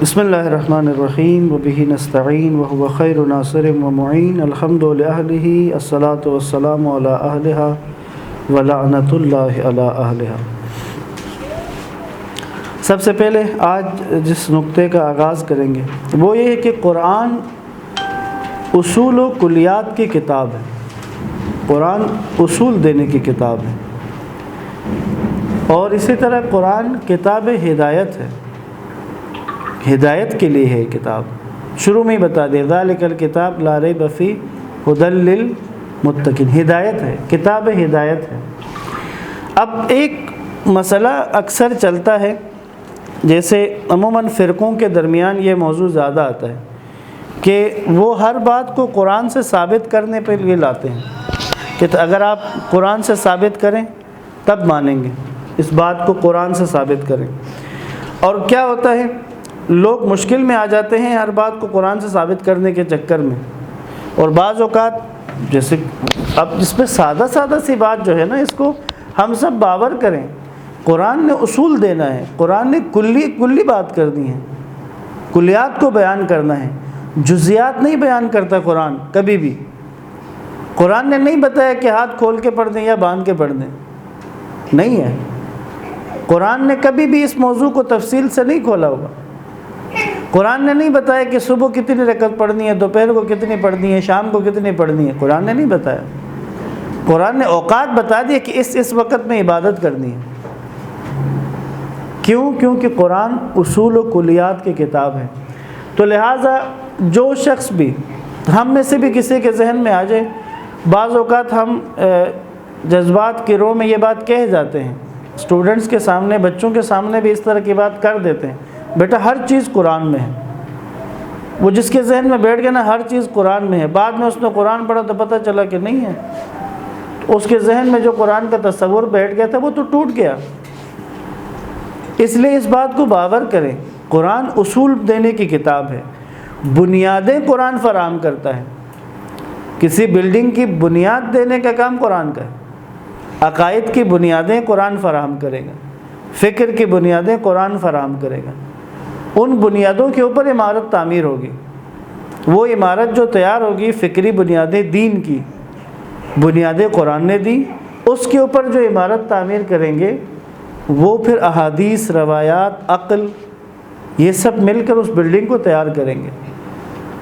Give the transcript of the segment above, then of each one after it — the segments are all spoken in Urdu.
بسم اللہ الرحمن الرحیم وبہ نستعین وہو خیر ناصر ومعین الحمد لأہلہ الصلاۃ والسلام علی اہلہا ولعنۃ اللہ علی اہلہا۔ سب سے پہلے آج جس نقطے کا آغاز کریں گے وہ یہ ہے کہ قرآن اصول و کلیات کی کتاب ہے۔ قرآن اصول دینے کی کتاب ہے، اور اسی طرح قرآن کتاب ہدایت ہے، ہدایت کے لیے ہے کتاب۔ شروع میں ہی بتا دیا ذالک الکتاب لا ریب فیہ ھدی للمتقین، ہدایت ہے، کتاب ہدایت ہے۔ اب ایک مسئلہ اکثر چلتا ہے، جیسے عموماً فرقوں کے درمیان یہ موضوع زیادہ آتا ہے کہ وہ ہر بات کو قرآن سے ثابت کرنے پہ لیے لاتے ہیں کہ اگر آپ قرآن سے ثابت کریں تب مانیں گے، اس بات کو قرآن سے ثابت کریں۔ اور کیا ہوتا ہے، لوگ مشکل میں آ جاتے ہیں ہر بات کو قرآن سے ثابت کرنے کے چکر میں، اور بعض اوقات جیسے اب اس پہ سادہ سی بات جو ہے نا، اس کو ہم سب باور کریں۔ قرآن نے اصول دینا ہے، قرآن نے کلی بات کرنی ہے، کلیات کو بیان کرنا ہے، جزیات نہیں بیان کرتا قرآن کبھی بھی۔ قرآن نے نہیں بتایا کہ ہاتھ کھول کے پڑھ دیں یا باندھ کے پڑھ دیں، نہیں ہے۔ قرآن نے کبھی بھی اس موضوع کو تفصیل سے نہیں کھولا ہوگا۔ قرآن نے نہیں بتایا کہ صبح کتنی رکعت پڑھنی ہے، دوپہر کو کتنی پڑھنی ہے، شام کو کتنی پڑھنی ہے، قرآن نے نہیں بتایا۔ قرآن نے اوقات بتا دیے کہ اس وقت میں عبادت کرنی ہے۔ کیونکہ قرآن اصول و کلیات کی کتاب ہے۔ تو لہٰذا جو شخص بھی، ہم میں سے بھی کسی کے ذہن میں آ جائے، بعض اوقات ہم جذبات کی رو میں یہ بات کہہ جاتے ہیں، اسٹوڈنٹس کے سامنے، بچوں کے سامنے بھی اس طرح کی بات کر دیتے ہیں، بیٹا ہر چیز قرآن میں ہے۔ وہ جس کے ذہن میں بیٹھ گیا نا ہر چیز قرآن میں ہے، بعد میں اس نے قرآن پڑھا تو پتہ چلا کہ نہیں ہے، اس کے ذہن میں جو قرآن کا تصور بیٹھ گیا تھا وہ تو ٹوٹ گیا۔ اس لیے اس بات کو باور کریں، قرآن اصول دینے کی کتاب ہے، بنیادیں قرآن فراہم کرتا ہے۔ کسی بلڈنگ کی بنیاد دینے کا کام قرآن کا ہے، عقائد کی بنیادیں قرآن فراہم کرے گا، فکر کی بنیادیں قرآن فراہم کرے گا۔ ان بنیادوں کے اوپر عمارت تعمیر ہوگی۔ وہ عمارت جو تیار ہوگی، فکری بنیادیں، دین کی بنیادیں قرآن نے دی، اس کے اوپر جو عمارت تعمیر کریں گے وہ پھر احادیث، روایات، عقل، یہ سب مل کر اس بلڈنگ کو تیار کریں گے۔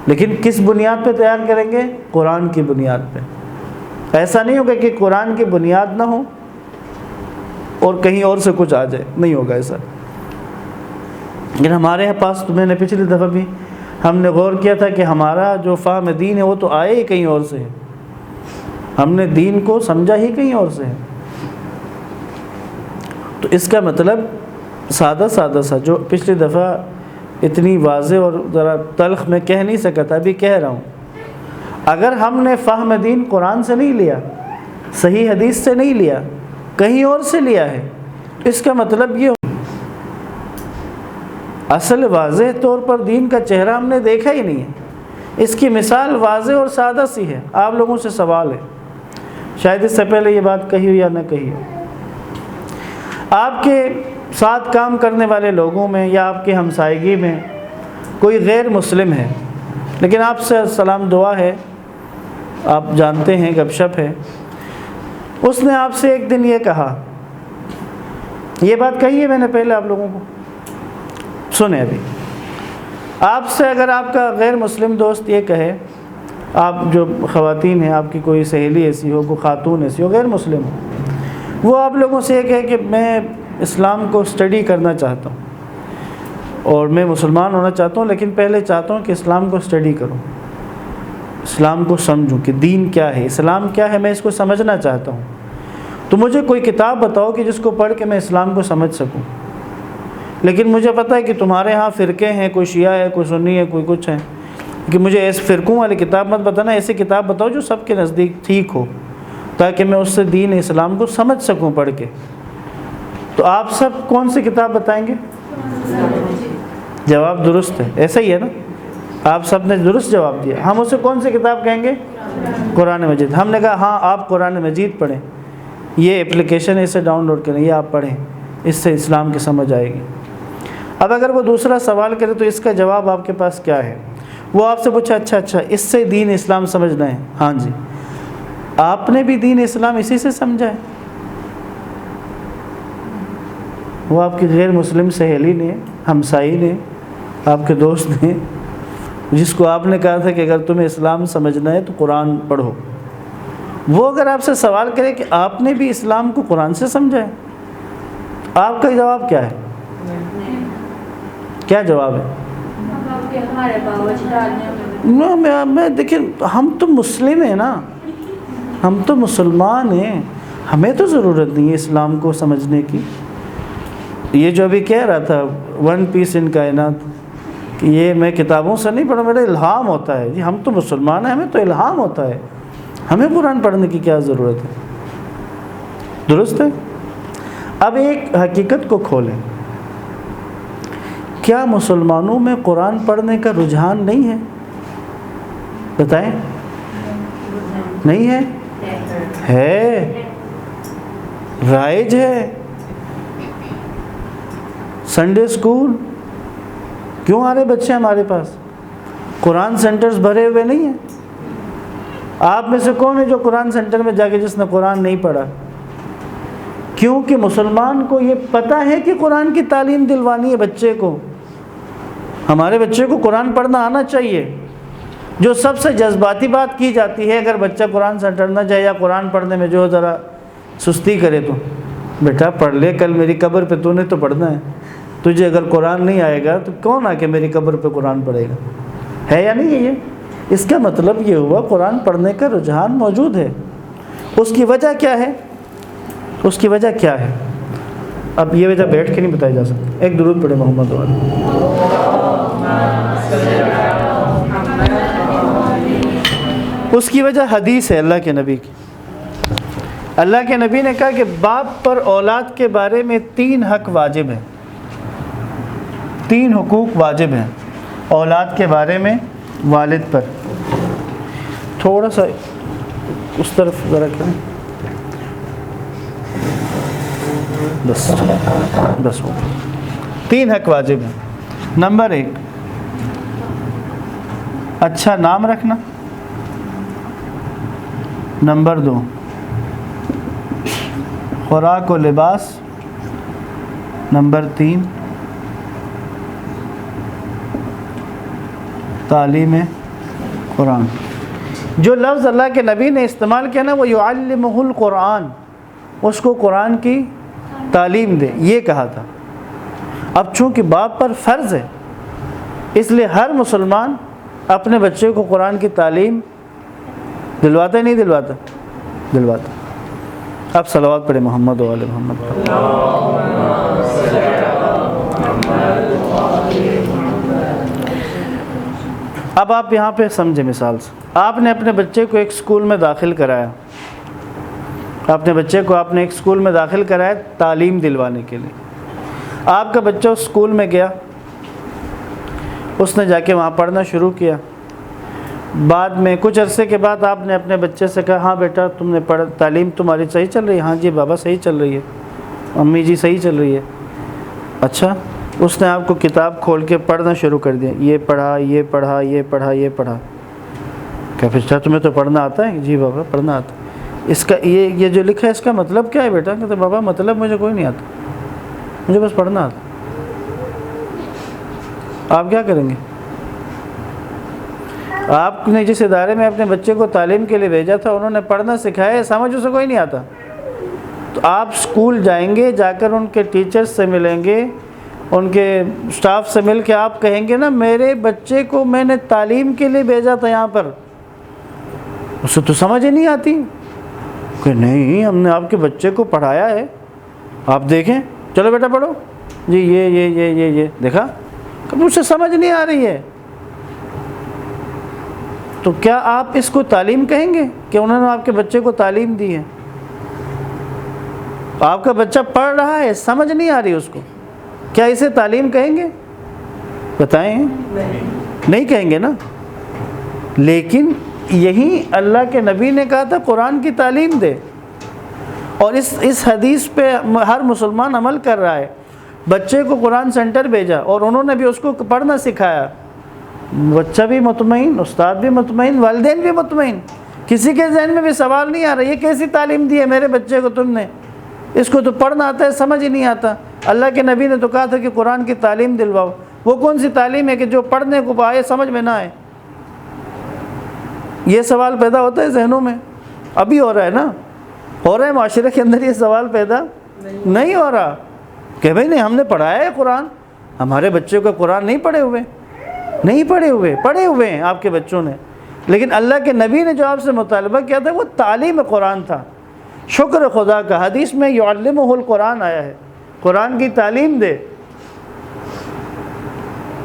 لیکن کس بنیاد پہ تیار کریں گے؟ قرآن کی بنیاد پہ۔ ایسا نہیں ہوگا کہ قرآن کی بنیاد نہ ہو اور کہیں اور سے کچھ آ جائے، نہیں ہوگا ایسا۔ لیکن ہمارے پاس، تو میں نے پچھلی دفعہ بھی ہم نے غور کیا تھا کہ ہمارا جو فہم دین ہے وہ تو آئے ہی کہیں اور سے ہے، ہم نے دین کو سمجھا ہی کہیں اور سے ہے۔ تو اس کا مطلب سادہ سا جو پچھلی دفعہ اتنی واضح اور ذرا تلخ میں کہہ نہیں سکا تھا، ابھی کہہ رہا ہوں، اگر ہم نے فہم دین قرآن سے نہیں لیا، صحیح حدیث سے نہیں لیا، کہیں اور سے لیا ہے، اس کا مطلب یہ اصل واضح طور پر دین کا چہرہ ہم نے دیکھا ہی نہیں ہے۔ اس کی مثال واضح اور سادہ سی ہے۔ آپ لوگوں سے سوال ہے، شاید اس سے پہلے یہ بات کہی ہو یا نہ کہی ہو، آپ کے ساتھ کام کرنے والے لوگوں میں یا آپ کی ہمسائیگی میں کوئی غیر مسلم ہے، لیکن آپ سے سلام دعا ہے، آپ جانتے ہیں، گپ شپ ہے، اس نے آپ سے ایک دن یہ کہا، یہ بات کہی ہے میں نے پہلے آپ لوگوں کو، سنیں ابھی، آپ سے اگر آپ کا غیر مسلم دوست یہ کہے، آپ جو خواتین ہیں، آپ کی کوئی سہیلی ایسی ہو، کوئی خاتون ایسی ہو، غیر مسلم ہو، وہ آپ لوگوں سے یہ کہے کہ میں اسلام کو اسٹڈی کرنا چاہتا ہوں اور میں مسلمان ہونا چاہتا ہوں، لیکن پہلے چاہتا ہوں کہ اسلام کو اسٹڈی کروں، اسلام کو سمجھوں کہ دین کیا ہے، اسلام کیا ہے، میں اس کو سمجھنا چاہتا ہوں، تو مجھے کوئی کتاب بتاؤ کہ جس کو پڑھ کے میں اسلام کو سمجھ سکوں۔ لیکن مجھے پتہ ہے کہ تمہارے ہاں فرقے ہیں، کوئی شیعہ ہے، کوئی سنی ہے، کوئی کچھ ہے، کہ مجھے ایسے فرقوں والی کتاب مت بتانا، ایسی کتاب بتاؤ جو سب کے نزدیک ٹھیک ہو، تاکہ میں اس سے دین اسلام کو سمجھ سکوں پڑھ کے۔ تو آپ سب کون سی کتاب بتائیں گے؟ جواب درست ہے، ایسا ہی ہے نا، آپ سب نے درست جواب دیا۔ ہم اسے کون سی کتاب کہیں گے؟ قرآن مجید۔ ہم نے کہا ہاں آپ قرآن مجید پڑھیں، یہ اپلیکیشن ہے، اسے ڈاؤن لوڈ کریں، یہ آپ پڑھیں، اس سے اسلام کی سمجھ آئے گی۔ اب اگر وہ دوسرا سوال کرے تو اس کا جواب آپ کے پاس کیا ہے؟ وہ آپ سے پوچھا اچھا اس سے دین اسلام سمجھنا ہے؟ ہاں جی، آپ نے بھی دین اسلام اسی سے سمجھا ہے؟ وہ آپ کی غیر مسلم سہیلی نے، ہمسائی نے، آپ کے دوست نے، جس کو آپ نے کہا تھا کہ اگر تمہیں اسلام سمجھنا ہے تو قرآن پڑھو، وہ اگر آپ سے سوال کرے کہ آپ نے بھی اسلام کو قرآن سے سمجھا ہے، آپ کا جواب کیا ہے؟ کیا جواب ہے؟ میں دیکھیں، ہم تو مسلم ہیں نا، ہم تو مسلمان ہیں، ہمیں تو ضرورت نہیں ہے اسلام کو سمجھنے کی۔ یہ جو ابھی کہہ رہا تھا ون پیس ان کائنات، کہ یہ میں کتابوں سے نہیں پڑھا، میرا الہام ہوتا ہے۔ جی ہم تو مسلمان ہیں، ہمیں تو الہام ہوتا ہے، ہمیں قرآن پڑھنے کی کیا ضرورت ہے؟ درست ہے۔ اب ایک حقیقت کو کھولیں، کیا مسلمانوں میں قرآن پڑھنے کا رجحان نہیں ہے؟ بتائیں، نہیں ہے؟ ہے، رائج ہے۔ سنڈے اسکول کیوں آ رہے بچے ہمارے پاس؟ قرآن سینٹرز بھرے ہوئے نہیں ہیں۔ آپ میں سے کون ہے جو قرآن سینٹر میں جا کے جس نے قرآن نہیں پڑھا؟ کیونکہ مسلمان کو یہ پتہ ہے کہ قرآن کی تعلیم دلوانی ہے بچے کو۔ ہمارے بچے کو قرآن پڑھنا آنا چاہیے۔ جو سب سے جذباتی بات کی جاتی ہے، اگر بچہ قرآن سینٹر نہ جائے یا قرآن پڑھنے میں جو ذرا سستی کرے تو بیٹا پڑھ لے، کل میری قبر پہ تو نے تو پڑھنا ہے۔ تجھے اگر قرآن نہیں آئے گا تو کون آ کے میری قبر پہ قرآن پڑھے گا؟ ہے یا نہیں ہے یہ؟ اس کا مطلب یہ ہوا قرآن پڑھنے کا رجحان موجود ہے۔ اس کی وجہ کیا ہے؟ اس کی وجہ کیا ہے؟ اب یہ وجہ بیٹھ کے نہیں بتائی جا سکتی۔ ایک درود پڑھے محمد والے۔ اس کی وجہ حدیث ہے اللہ کے نبی کی۔ اللہ کے نبی نے کہا کہ باپ پر اولاد کے بارے میں 3 حق واجب ہیں، 3 حقوق واجب ہیں اولاد کے بارے میں والد پر۔ تھوڑا سا اس طرف ذرا کریں، بس ہو۔ 3 حق واجب ہیں۔ نمبر 1، اچھا نام رکھنا۔ نمبر 2، خوراک و لباس۔ نمبر 3، تعلیم قرآن۔ جو لفظ اللہ کے نبی نے استعمال کیا نا، وہ یعلمہ القرآن، اس کو قرآن کی تعلیم دے، یہ کہا تھا۔ اب چونکہ باپ پر فرض ہے، اس لیے ہر مسلمان اپنے بچے کو قرآن کی تعلیم دلواتا ہے، نہیں دلواتا؟ دلواتا۔ اب صلوات پڑھے محمد و آل محمد۔ اب آپ یہاں پہ سمجھیں، مثال سے آپ نے اپنے بچے کو ایک اسکول میں داخل کرایا، اپنے بچے کو آپ نے ایک اسکول میں داخل کرایا تعلیم دلوانے کے لیے۔ آپ کا بچہ اس اسکول میں گیا، اس نے جا کے وہاں پڑھنا شروع کیا۔ بعد میں کچھ عرصے کے بعد آپ نے اپنے بچے سے کہا، ہاں بیٹا تم نے تعلیم تمہاری صحیح چل رہی ہے؟ ہاں جی بابا صحیح چل رہی ہے، امی جی صحیح چل رہی ہے۔ اچھا، اس نے آپ کو کتاب کھول کے پڑھنا شروع کر دیا، یہ پڑھا، یہ پڑھا، یہ پڑھا، یہ پڑھا۔ کیا پوچھا تمہیں تو پڑھنا آتا ہے؟ جی بابا پڑھنا آتا ہے۔ اس کا یہ جو لکھا ہے اس کا مطلب کیا ہے بیٹا؟ کہتے بابا مطلب مجھے کوئی نہیں آتا، مجھے بس پڑھنا آتا۔ آپ کیا کریں گے؟ آپ نے جس ادارے میں اپنے بچے کو تعلیم کے لیے بھیجا تھا، انہوں نے پڑھنا سکھایا، سمجھ اسے کوئی نہیں آتا، تو آپ اسکول جائیں گے، جا کر ان کے ٹیچرز سے ملیں گے، ان کے اسٹاف سے مل کے آپ کہیں گے نا میرے بچے کو میں نے تعلیم کے لیے بھیجا تھا یہاں پر، اسے تو سمجھ ہی نہیں آتی کہ نہیں ہم نے آپ کے بچے کو پڑھایا ہے، آپ دیکھیں، چلو بیٹا پڑھو جی، یہ دیکھا، کبھی اسے سمجھ نہیں آ رہی ہے، تو کیا آپ اس کو تعلیم کہیں گے کہ انہوں نے آپ کے بچے کو تعلیم دی ہے؟ آپ کا بچہ پڑھ رہا ہے، سمجھ نہیں آ رہی اس کو، کیا اسے تعلیم کہیں گے؟ بتائیں، نہیں کہیں گے نا۔ لیکن یہی اللہ کے نبی نے کہا تھا قرآن کی تعلیم دے، اور اس حدیث پہ ہر مسلمان عمل کر رہا ہے۔ بچے کو قرآن سینٹر بھیجا اور انہوں نے بھی اس کو پڑھنا سکھایا، بچہ بھی مطمئن، استاد بھی مطمئن، والدین بھی مطمئن، کسی کے ذہن میں بھی سوال نہیں آ رہا یہ کیسی تعلیم دی ہے میرے بچے کو تم نے، اس کو تو پڑھنا آتا ہے سمجھ ہی نہیں آتا۔ اللہ کے نبی نے تو کہا تھا کہ قرآن کی تعلیم دلواؤ، وہ کون سی تعلیم ہے کہ جو پڑھنے کو آئے سمجھ میں نہ آئے؟ یہ سوال پیدا ہوتا ہے ذہنوں میں، ابھی ہو رہا ہے نا، ہو رہا ہے معاشرے کے اندر یہ سوال پیدا نہیں ہو رہا کہ بھئی نہیں ہم نے پڑھایا ہے قرآن، ہمارے بچوں کا قرآن نہیں پڑھے ہوئے ہیں آپ کے بچوں نے، لیکن اللہ کے نبی نے جو آپ سے مطالبہ کیا تھا وہ تعلیم قرآن تھا۔ شکر خدا کا، حدیث میں یعلمہ القرآن آیا ہے، قرآن کی تعلیم دے،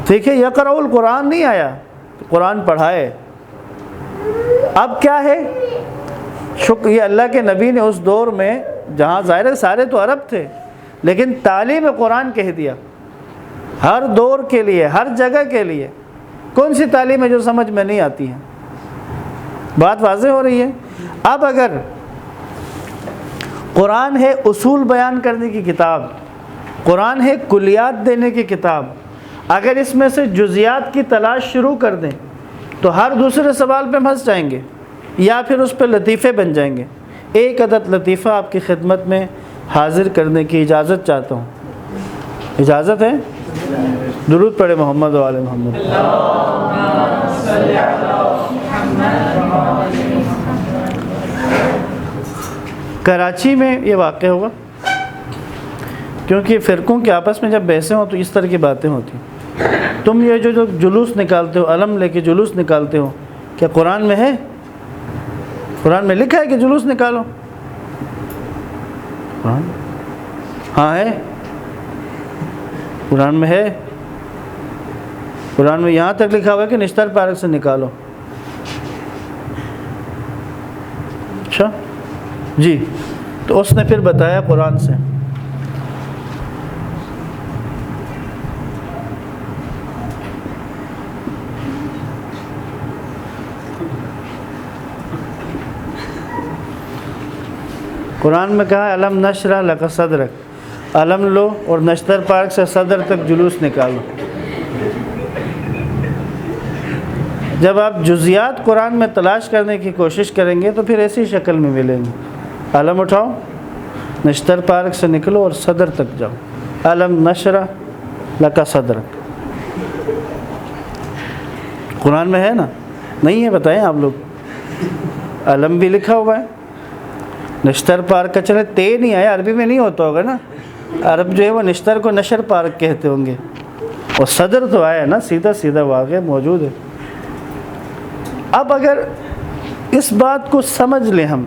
ٹھیک ہے، یقرأ القرآن نہیں آیا، قرآن پڑھائے۔ اب کیا ہے شکر، یہ اللہ کے نبی نے اس دور میں جہاں ظاہر ہے سارے تو عرب تھے لیکن تعلیم قرآن کہہ دیا، ہر دور کے لیے، ہر جگہ کے لیے۔ کون سی تعلیم ہے جو سمجھ میں نہیں آتی ہے؟ بات واضح ہو رہی ہے۔ اب اگر قرآن ہے اصول بیان کرنے کی کتاب، قرآن ہے کلیات دینے کی کتاب، اگر اس میں سے جزیات کی تلاش شروع کر دیں تو ہر دوسرے سوال پہ پھنس جائیں گے یا پھر اس پہ لطیفے بن جائیں گے۔ ایک عدد لطیفہ آپ کی خدمت میں حاضر کرنے کی اجازت چاہتا ہوں، اجازت ہے؟ درود پڑھے محمد و آل محمد۔ کراچی میں یہ واقع ہوا، کیونکہ فرقوں کے آپس میں جب بحثیں ہوں تو اس طرح کی باتیں ہوتی ہیں۔ تم یہ جو جلوس نکالتے ہو، علم لے کے جلوس نکالتے ہو، کیا قرآن میں ہے؟ قرآن میں لکھا ہے کہ جلوس نکالو؟ قرآن ہاں ہے، قرآن میں ہے، قرآن میں یہاں تک لکھا ہوا ہے کہ نشتر پارک سے نکالو۔ اچھا جی، تو اس نے پھر بتایا قرآن سے۔ قرآن میں کہا علم نشرح لک صدرک، علم لو اور نشتر پارک سے صدر تک جلوس نکالو۔ جب آپ جزیات قرآن میں تلاش کرنے کی کوشش کریں گے تو پھر ایسی شکل میں ملیں گے۔ علم اٹھاؤ، نشتر پارک سے نکلو اور صدر تک جاؤ، علم نشرح لک صدرک۔ قرآن میں ہے نا؟ نہیں ہے؟ بتائیں آپ لوگ۔ علم بھی لکھا ہوا ہے، نشتر پارک کا چلے تے نہیں آیا، عربی میں نہیں ہوتا ہوگا نا، عرب جو ہے وہ نشتر کو نشر پارک کہتے ہوں گے، اور صدر تو آیا نا، سیدھا سیدھا واقعہ موجود ہے۔ اب اگر اس بات کو سمجھ لیں ہم،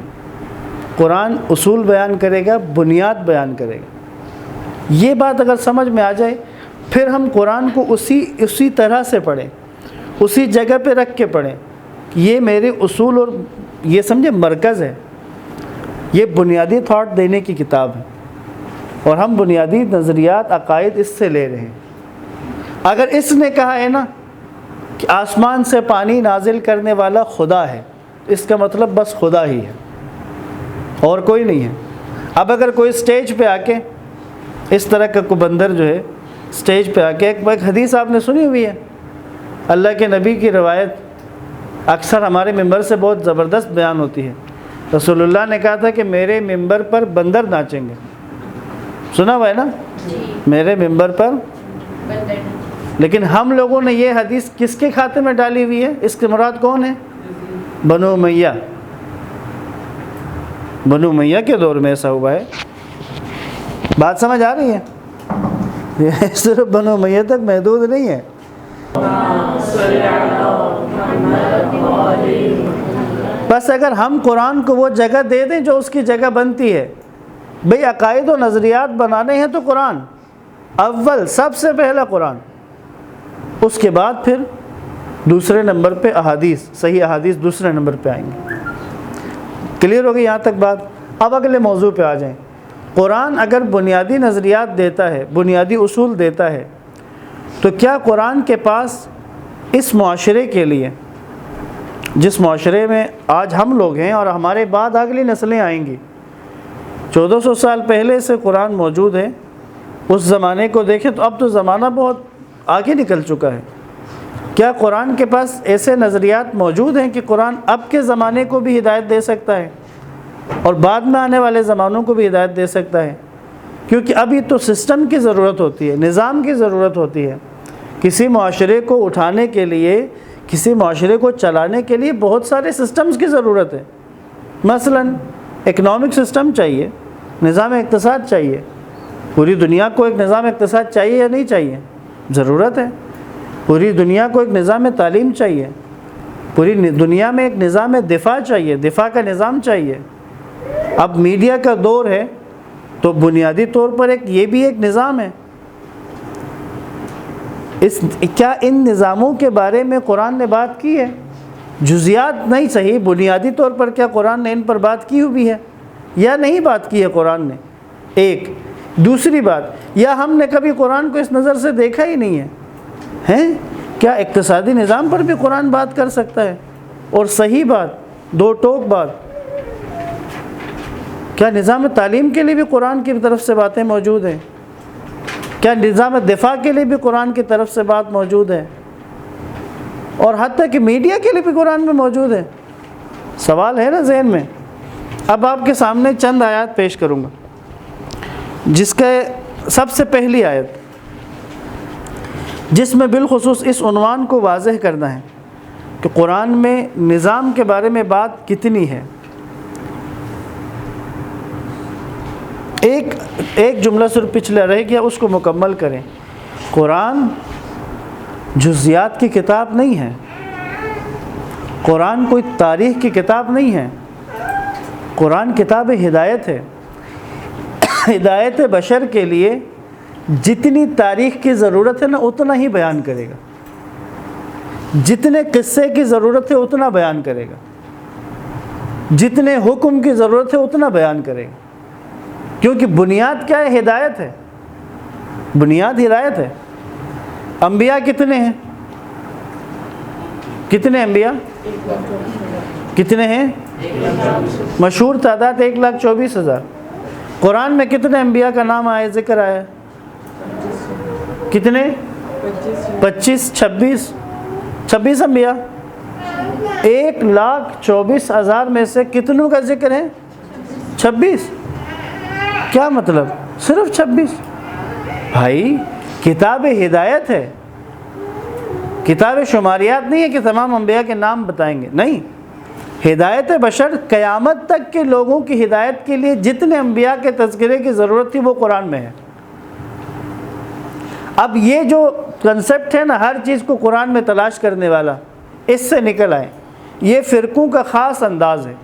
قرآن اصول بیان کرے گا، بنیاد بیان کرے گا، یہ بات اگر سمجھ میں آ جائے پھر ہم قرآن کو اسی طرح سے پڑھیں، اسی جگہ پہ رکھ کے پڑھیں۔ یہ میرے اصول اور یہ سمجھے مرکز ہے، یہ بنیادی تھاٹ دینے کی کتاب ہے، اور ہم بنیادی نظریات عقائد اس سے لے رہے ہیں۔ اگر اس نے کہا ہے نا کہ آسمان سے پانی نازل کرنے والا خدا ہے، اس کا مطلب بس خدا ہی ہے اور کوئی نہیں ہے۔ اب اگر کوئی سٹیج پہ آ کے اس طرح کا کوئی بندر جو ہے سٹیج پہ آ کے، ایک حدیث آپ نے سنی ہوئی ہے، اللہ کے نبی کی روایت اکثر ہمارے ممبر سے بہت زبردست بیان ہوتی ہے۔ رسول اللہ نے کہا تھا کہ میرے ممبر پر بندر ناچیں گے، سنا ہوا ہے نا؟ میرے ممبر پر بندر۔ لیکن ہم لوگوں نے یہ حدیث کس کے کھاتے میں ڈالی ہوئی ہے؟ اس کے مراد کون ہے؟ بنو امیہ۔ بنو امیہ کے دور میں ایسا ہوا ہے۔ بات سمجھ آ رہی ہے؟ یہ صرف بنو امیہ تک محدود نہیں ہے۔ بس اگر ہم قرآن کو وہ جگہ دے دیں جو اس کی جگہ بنتی ہے، بھئی عقائد و نظریات بنانے ہیں تو قرآن اول، سب سے پہلا قرآن، اس کے بعد پھر دوسرے نمبر پہ احادیث، صحیح احادیث دوسرے نمبر پہ آئیں گے۔ کلیئر ہو گئی یہاں تک بات؟ اب اگلے موضوع پہ آ جائیں۔ قرآن اگر بنیادی نظریات دیتا ہے، بنیادی اصول دیتا ہے، تو کیا قرآن کے پاس اس معاشرے کے لیے، جس معاشرے میں آج ہم لوگ ہیں اور ہمارے بعد اگلی نسلیں آئیں گی، 1400 سال پہلے سے قرآن موجود ہے، اس زمانے کو دیکھیں تو اب تو زمانہ بہت آگے نکل چکا ہے. کیا قرآن کے پاس ایسے نظریات موجود ہیں کہ قرآن اب کے زمانے کو بھی ہدایت دے سکتا ہے اور بعد میں آنے والے زمانوں کو بھی ہدایت دے سکتا ہے؟ کیونکہ ابھی تو سسٹم کی ضرورت ہوتی ہے، نظام کی ضرورت ہوتی ہے. کسی معاشرے کو اٹھانے کے لیے، کسی معاشرے کو چلانے کے لیے بہت سارے سسٹمز کی ضرورت ہے. مثلا اکنامک سسٹم چاہیے، نظام اقتصاد چاہیے. پوری دنیا کو ایک نظام اقتصاد چاہیے یا نہیں چاہیے؟ ضرورت ہے. پوری دنیا کو ایک نظام تعلیم چاہیے. پوری دنیا میں ایک نظام دفاع چاہیے، دفاع کا نظام چاہیے. اب میڈیا کا دور ہے تو بنیادی طور پر یہ بھی ایک نظام ہے. کیا ان نظاموں کے بارے میں قرآن نے بات کی ہے؟ جزیات نہیں صحیح، بنیادی طور پر کیا قرآن نے ان پر بات کی ہوئی ہے یا نہیں بات کی ہے قرآن نے؟ ایک. دوسری بات، یا ہم نے کبھی قرآن کو اس نظر سے دیکھا ہی نہیں ہے. کیا اقتصادی نظام پر بھی قرآن بات کر سکتا ہے؟ اور صحیح بات، دو ٹوک بات. کیا نظام تعلیم کے لیے بھی قرآن کی طرف سے باتیں موجود ہیں؟ کیا نظام دفاع کے لیے بھی قرآن کی طرف سے بات موجود ہے؟ اور حتیٰ کہ میڈیا کے لیے بھی قرآن میں موجود ہے؟ سوال ہے نا ذہن میں. اب آپ کے سامنے چند آیات پیش کروں گا، جس کے سب سے پہلی آیت جس میں بالخصوص اس عنوان کو واضح کرنا ہے کہ قرآن میں نظام کے بارے میں بات کتنی ہے. ایک جملہ صرف پچھلا رہ گیا، اس کو مکمل کریں. قرآن جزیات کی کتاب نہیں ہے. قرآن کوئی تاریخ کی کتاب نہیں ہے. قرآن کتاب ہدایت ہے. ہدایت بشر کے لیے جتنی تاریخ کی ضرورت ہے نا اتنا ہی بیان کرے گا، جتنے قصے کی ضرورت ہے اتنا بیان کرے گا، جتنے حکم کی ضرورت ہے اتنا بیان کرے گا. کیونکہ بنیاد کیا ہے؟ ہدایت ہے. بنیاد ہدایت ہے. انبیاء کتنے ہیں؟ کتنے انبیاء؟ کتنے ہیں؟ مشہور تعداد 1,24,000. قرآن میں کتنے انبیاء کا نام آیا، ذکر آیا؟ کتنے؟ 25 26 انبیاء. 1,24,000 میں سے کتنوں کا ذکر ہے؟ 26. کیا مطلب؟ صرف 26. بھائی کتاب ہدایت ہے، کتاب شماریات نہیں ہے کہ تمام انبیاء کے نام بتائیں گے. نہیں، ہدایت بشر قیامت تک کے لوگوں کی ہدایت کے لیے جتنے انبیاء کے تذکرے کی ضرورت تھی وہ قرآن میں ہے. اب یہ جو کنسپٹ ہے نا ہر چیز کو قرآن میں تلاش کرنے والا، اس سے نکل آئے. یہ فرقوں کا خاص انداز ہے.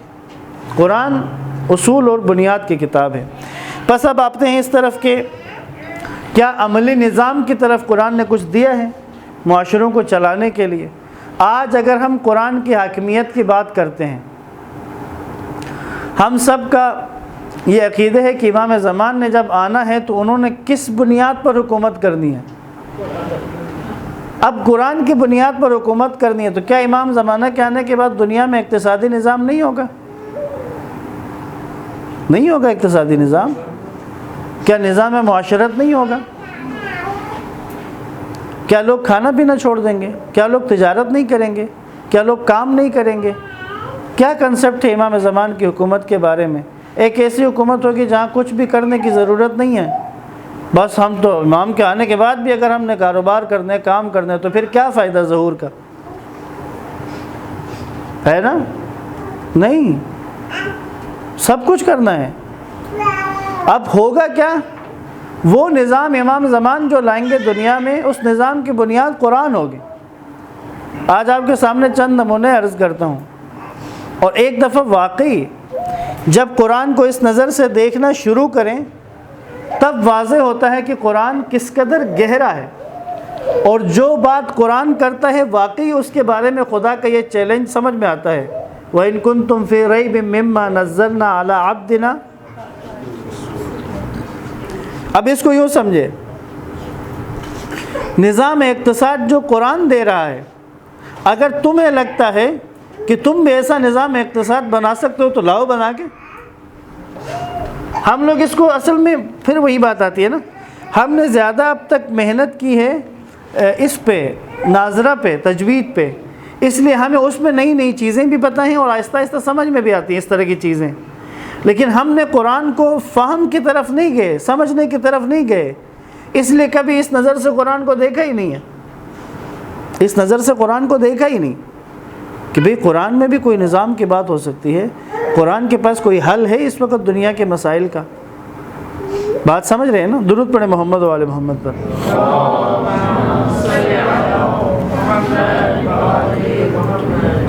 قرآن اصول اور بنیاد کی کتاب ہے. بس اب آتے ہیں اس طرف کہ کیا عملی نظام کی طرف قرآن نے کچھ دیا ہے معاشروں کو چلانے کے لیے. آج اگر ہم قرآن کی حاکمیت کی بات کرتے ہیں، ہم سب کا یہ عقیدہ ہے کہ امام زمان نے جب آنا ہے تو انہوں نے کس بنیاد پر حکومت کرنی ہے؟ اب قرآن کی بنیاد پر حکومت کرنی ہے تو کیا امام زمانہ کے آنے کے بعد دنیا میں اقتصادی نظام نہیں ہوگا؟ نہیں ہوگا اقتصادی نظام. کیا نظام معاشرت نہیں ہوگا؟ کیا لوگ کھانا پینا چھوڑ دیں گے؟ کیا لوگ تجارت نہیں کریں گے؟ کیا لوگ کام نہیں کریں گے؟ کیا کنسپٹ ہے امام زمان کی حکومت کے بارے میں؟ ایک ایسی حکومت ہوگی جہاں کچھ بھی کرنے کی ضرورت نہیں ہے. بس ہم تو امام کے آنے کے بعد بھی اگر ہم نے کاروبار کرنے، کام کرنے، تو پھر کیا فائدہ ظہور کا؟ ہے نا؟ نہیں، سب کچھ کرنا ہے. اب ہوگا کیا؟ وہ نظام امام زمان جو لائیں گے دنیا میں، اس نظام کی بنیاد قرآن ہوگی. آج آپ کے سامنے چند نمونے عرض کرتا ہوں. اور ایک دفعہ واقعی جب قرآن کو اس نظر سے دیکھنا شروع کریں تب واضح ہوتا ہے کہ قرآن کس قدر گہرا ہے، اور جو بات قرآن کرتا ہے واقعی اس کے بارے میں خدا کا یہ چیلنج سمجھ میں آتا ہے. وَإِن كُنتُمْ فِي رَيْبٍ مِّمَّا نَزَّلْنَا عَلَىٰ عَبْدِنَا. اب اس کو یوں سمجھے، نظام اقتصاد جو قرآن دے رہا ہے، اگر تمہیں لگتا ہے کہ تم بھی ایسا نظام اقتصاد بنا سکتے ہو تو لاؤ بنا کے. ہم لوگ اس کو اصل میں پھر وہی بات آتی ہے نا، ہم نے زیادہ اب تک محنت کی ہے اس پہ، ناظرہ پہ، تجوید پہ، اس لیے ہمیں اس میں نئی نئی چیزیں بھی پتہ ہیں اور آہستہ آہستہ سمجھ میں بھی آتی ہیں اس طرح کی چیزیں، لیکن ہم نے قرآن کو فہم کی طرف نہیں گئے، سمجھنے کی طرف نہیں گئے، اس لیے کبھی اس نظر سے قرآن کو دیکھا ہی نہیں ہے، اس نظر سے قرآن کو دیکھا ہی نہیں کہ بھئی قرآن میں بھی کوئی نظام کی بات ہو سکتی ہے، قرآن کے پاس کوئی حل ہے اس وقت دنیا کے مسائل کا۔ بات سمجھ رہے ہیں نا؟ درود پڑھیں محمد و آل محمد پر۔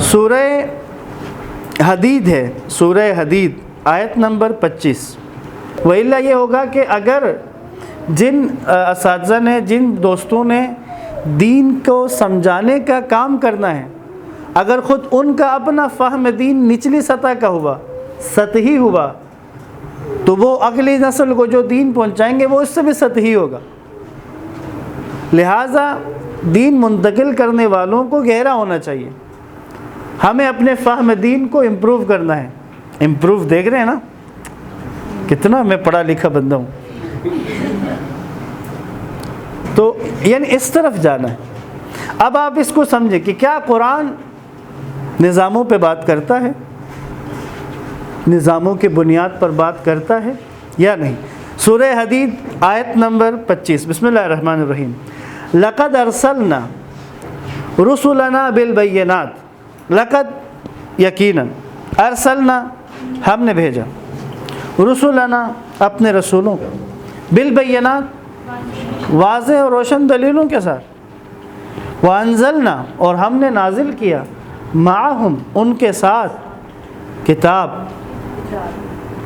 سورہ حدید ہے، سورہ حدید آیت نمبر 25۔ وإلا یہ ہوگا کہ اگر جن اساتذہ نے، جن دوستوں نے دین کو سمجھانے کا کام کرنا ہے، اگر خود ان کا اپنا فہم دین نچلی سطح کا ہوا، سطحی ہوا، تو وہ اگلی نسل کو جو دین پہنچائیں گے وہ اس سے بھی سطحی ہوگا۔ لہٰذا دین منتقل کرنے والوں کو گہرا ہونا چاہیے، ہمیں اپنے فہم دین کو امپروو کرنا ہے۔ امپروو دیکھ رہے ہیں نا کتنا میں پڑھا لکھا بندہ ہوں، تو یعنی اس طرف جانا ہے۔ اب آپ اس کو سمجھیں کہ کیا قرآن نظاموں پہ بات کرتا ہے، نظاموں کی بنیاد پر بات کرتا ہے یا نہیں؟ سورہ حدید آیت نمبر 25، بسم اللہ الرحمن الرحیم۔ لقد ارسلنا رسلنا بالبینات، لقد یقیناً، ارسلنا ہم نے بھیجا، رسلنا اپنے رسولوں کو، بالبینات واضح اور روشن دلیلوں کے ساتھ، وانزلنا اور ہم نے نازل کیا، معہم ان کے ساتھ،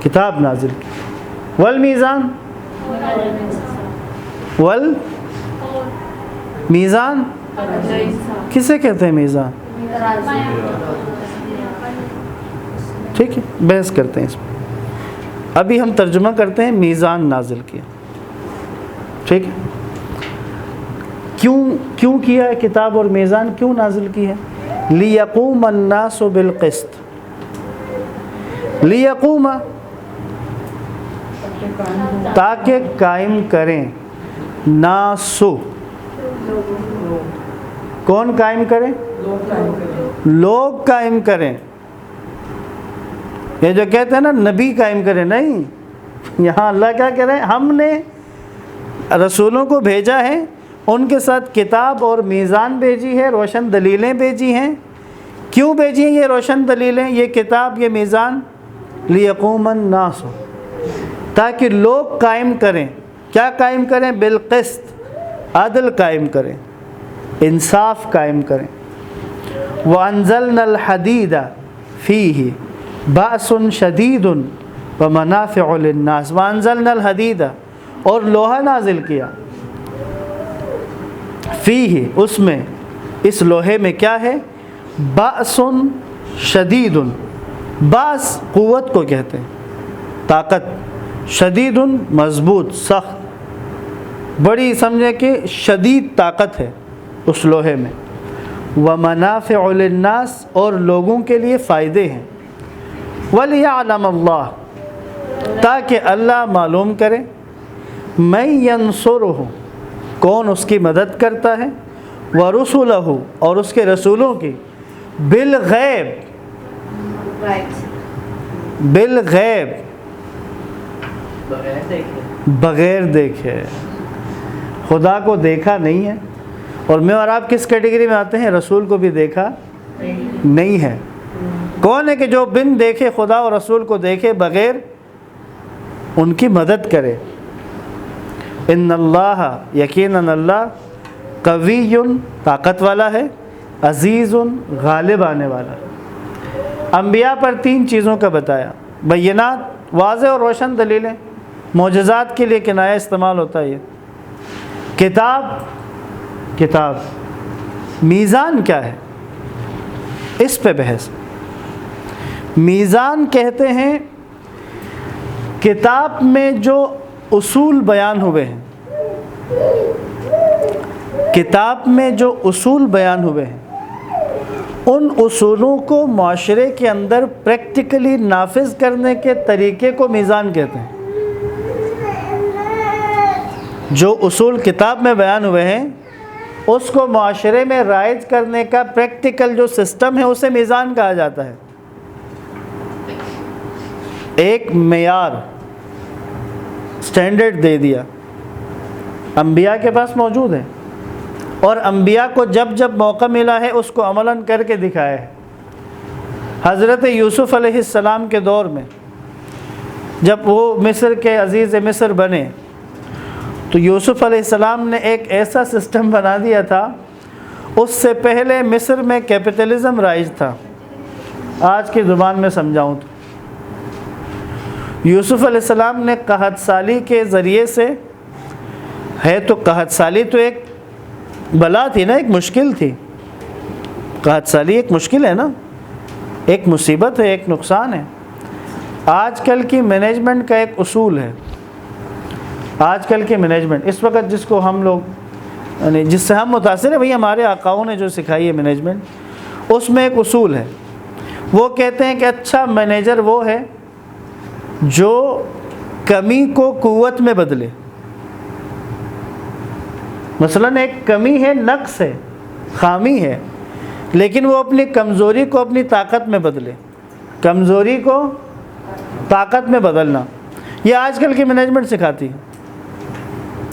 کتاب نازل کی، والمیزان، میزان کسے کہتے ہیں میزان؟ ٹھیک ہے، بحث کرتے ہیں اس میں، ابھی ہم ترجمہ کرتے ہیں میزان نازل کیا، ٹھیک ہے۔ کیوں کیا ہے کتاب اور میزان کیوں نازل کی ہے؟ لیقوم الناس بالقسط، لیقوم تاکہ قائم کریں، ناسو کون قائم کریں؟ لوگ قائم کریں۔ یہ جو کہتے ہیں نا نبی قائم کریں، نہیں، یہاں اللہ کیا کہہ رہے ہیں؟ ہم نے رسولوں کو بھیجا ہے، ان کے ساتھ کتاب اور میزان بھیجی ہے، روشن دلیلیں بھیجی ہیں۔ کیوں بھیجی ہیں یہ روشن دلیلیں، یہ کتاب، یہ میزان؟ لیقوم الناس، تاکہ لوگ قائم کریں، کیا قائم کریں؟ بالقسط، عدل قائم کریں، انصاف قائم کریں۔ وانزلنا الحدید فیہ باس شدید ومنافع للناس، وانزلنا الحدید اور لوہا نازل کیا، فیہ اس میں، اس لوہے میں کیا ہے؟ باس شدید، باس قوت کو کہتے ہیں، طاقت، شدید مضبوط، سخت، بڑی سمجھے کہ شدید طاقت ہے اس لوہے میں۔ ومنافع للناس اور لوگوں کے لیے فائدے ہیں۔ ولیعلم اللہ تاکہ اللہ معلوم کرے، من ینصرہ کون اس کی مدد کرتا ہے، ورسلہ اور اس کے رسولوں کی، بالغیب بالغیب بغیر دیکھے، خدا کو دیکھا نہیں ہے، اور میں اور آپ کس کیٹیگری میں آتے ہیں؟ رسول کو بھی دیکھا نہیں ہے۔ کون ہے کہ جو بن دیکھے خدا اور رسول کو دیکھے بغیر ان کی مدد کرے؟ ان اللہ یقیناً اللہ قوی طاقت والا ہے، عزیز غالب آنے والا ہے۔ انبیاء پر 3 چیزوں کا بتایا، بینات واضح اور روشن دلیلیں، معجزات کے لیے کنایہ استعمال ہوتا ہے یہ، کتاب، میزان کیا ہے اس پہ بحث۔ میزان کہتے ہیں کتاب میں جو اصول بیان ہوئے ہیں، کتاب میں جو اصول بیان ہوئے ہیں، ان اصولوں کو معاشرے کے اندر پریکٹیکلی نافذ کرنے کے طریقے کو میزان کہتے ہیں۔ جو اصول کتاب میں بیان ہوئے ہیں اس کو معاشرے میں رائج کرنے کا پریکٹیکل جو سسٹم ہے اسے میزان کہا جاتا ہے۔ ایک معیار، سٹینڈرڈ دے دیا، انبیاء کے پاس موجود ہے، اور انبیاء کو جب جب موقع ملا ہے اس کو عملاً کر کے دکھایا ہے۔ حضرت یوسف علیہ السلام کے دور میں جب وہ مصر کے عزیز مصر بنے تو یوسف علیہ السلام نے ایک ایسا سسٹم بنا دیا تھا، اس سے پہلے مصر میں کیپٹلزم رائج تھا۔ آج کی زبان میں سمجھاؤں تو یوسف علیہ السلام نے قحط سالی کے ذریعے سے، ہے تو قحط سالی تو ایک بلا تھی نا، ایک مشکل تھی، قحط سالی ایک مشکل ہے نا، ایک مصیبت ہے، ایک نقصان ہے۔ آج کل کی مینجمنٹ کا ایک اصول ہے، آج کل کی مینجمنٹ اس وقت جس کو ہم لوگ یعنی جس سے ہم متاثر ہیں، وہی ہمارے آقاؤں نے جو سکھائی ہے مینجمنٹ، اس میں ایک اصول ہے۔ وہ کہتے ہیں کہ اچھا مینیجر وہ ہے جو کمی کو قوت میں بدلے۔ مثلاً ایک کمی ہے، نقص ہے، خامی ہے، لیکن وہ اپنی کمزوری کو اپنی طاقت میں بدلے، کمزوری کو طاقت میں بدلنا، یہ آج کل کی مینجمنٹ سکھاتی ہے۔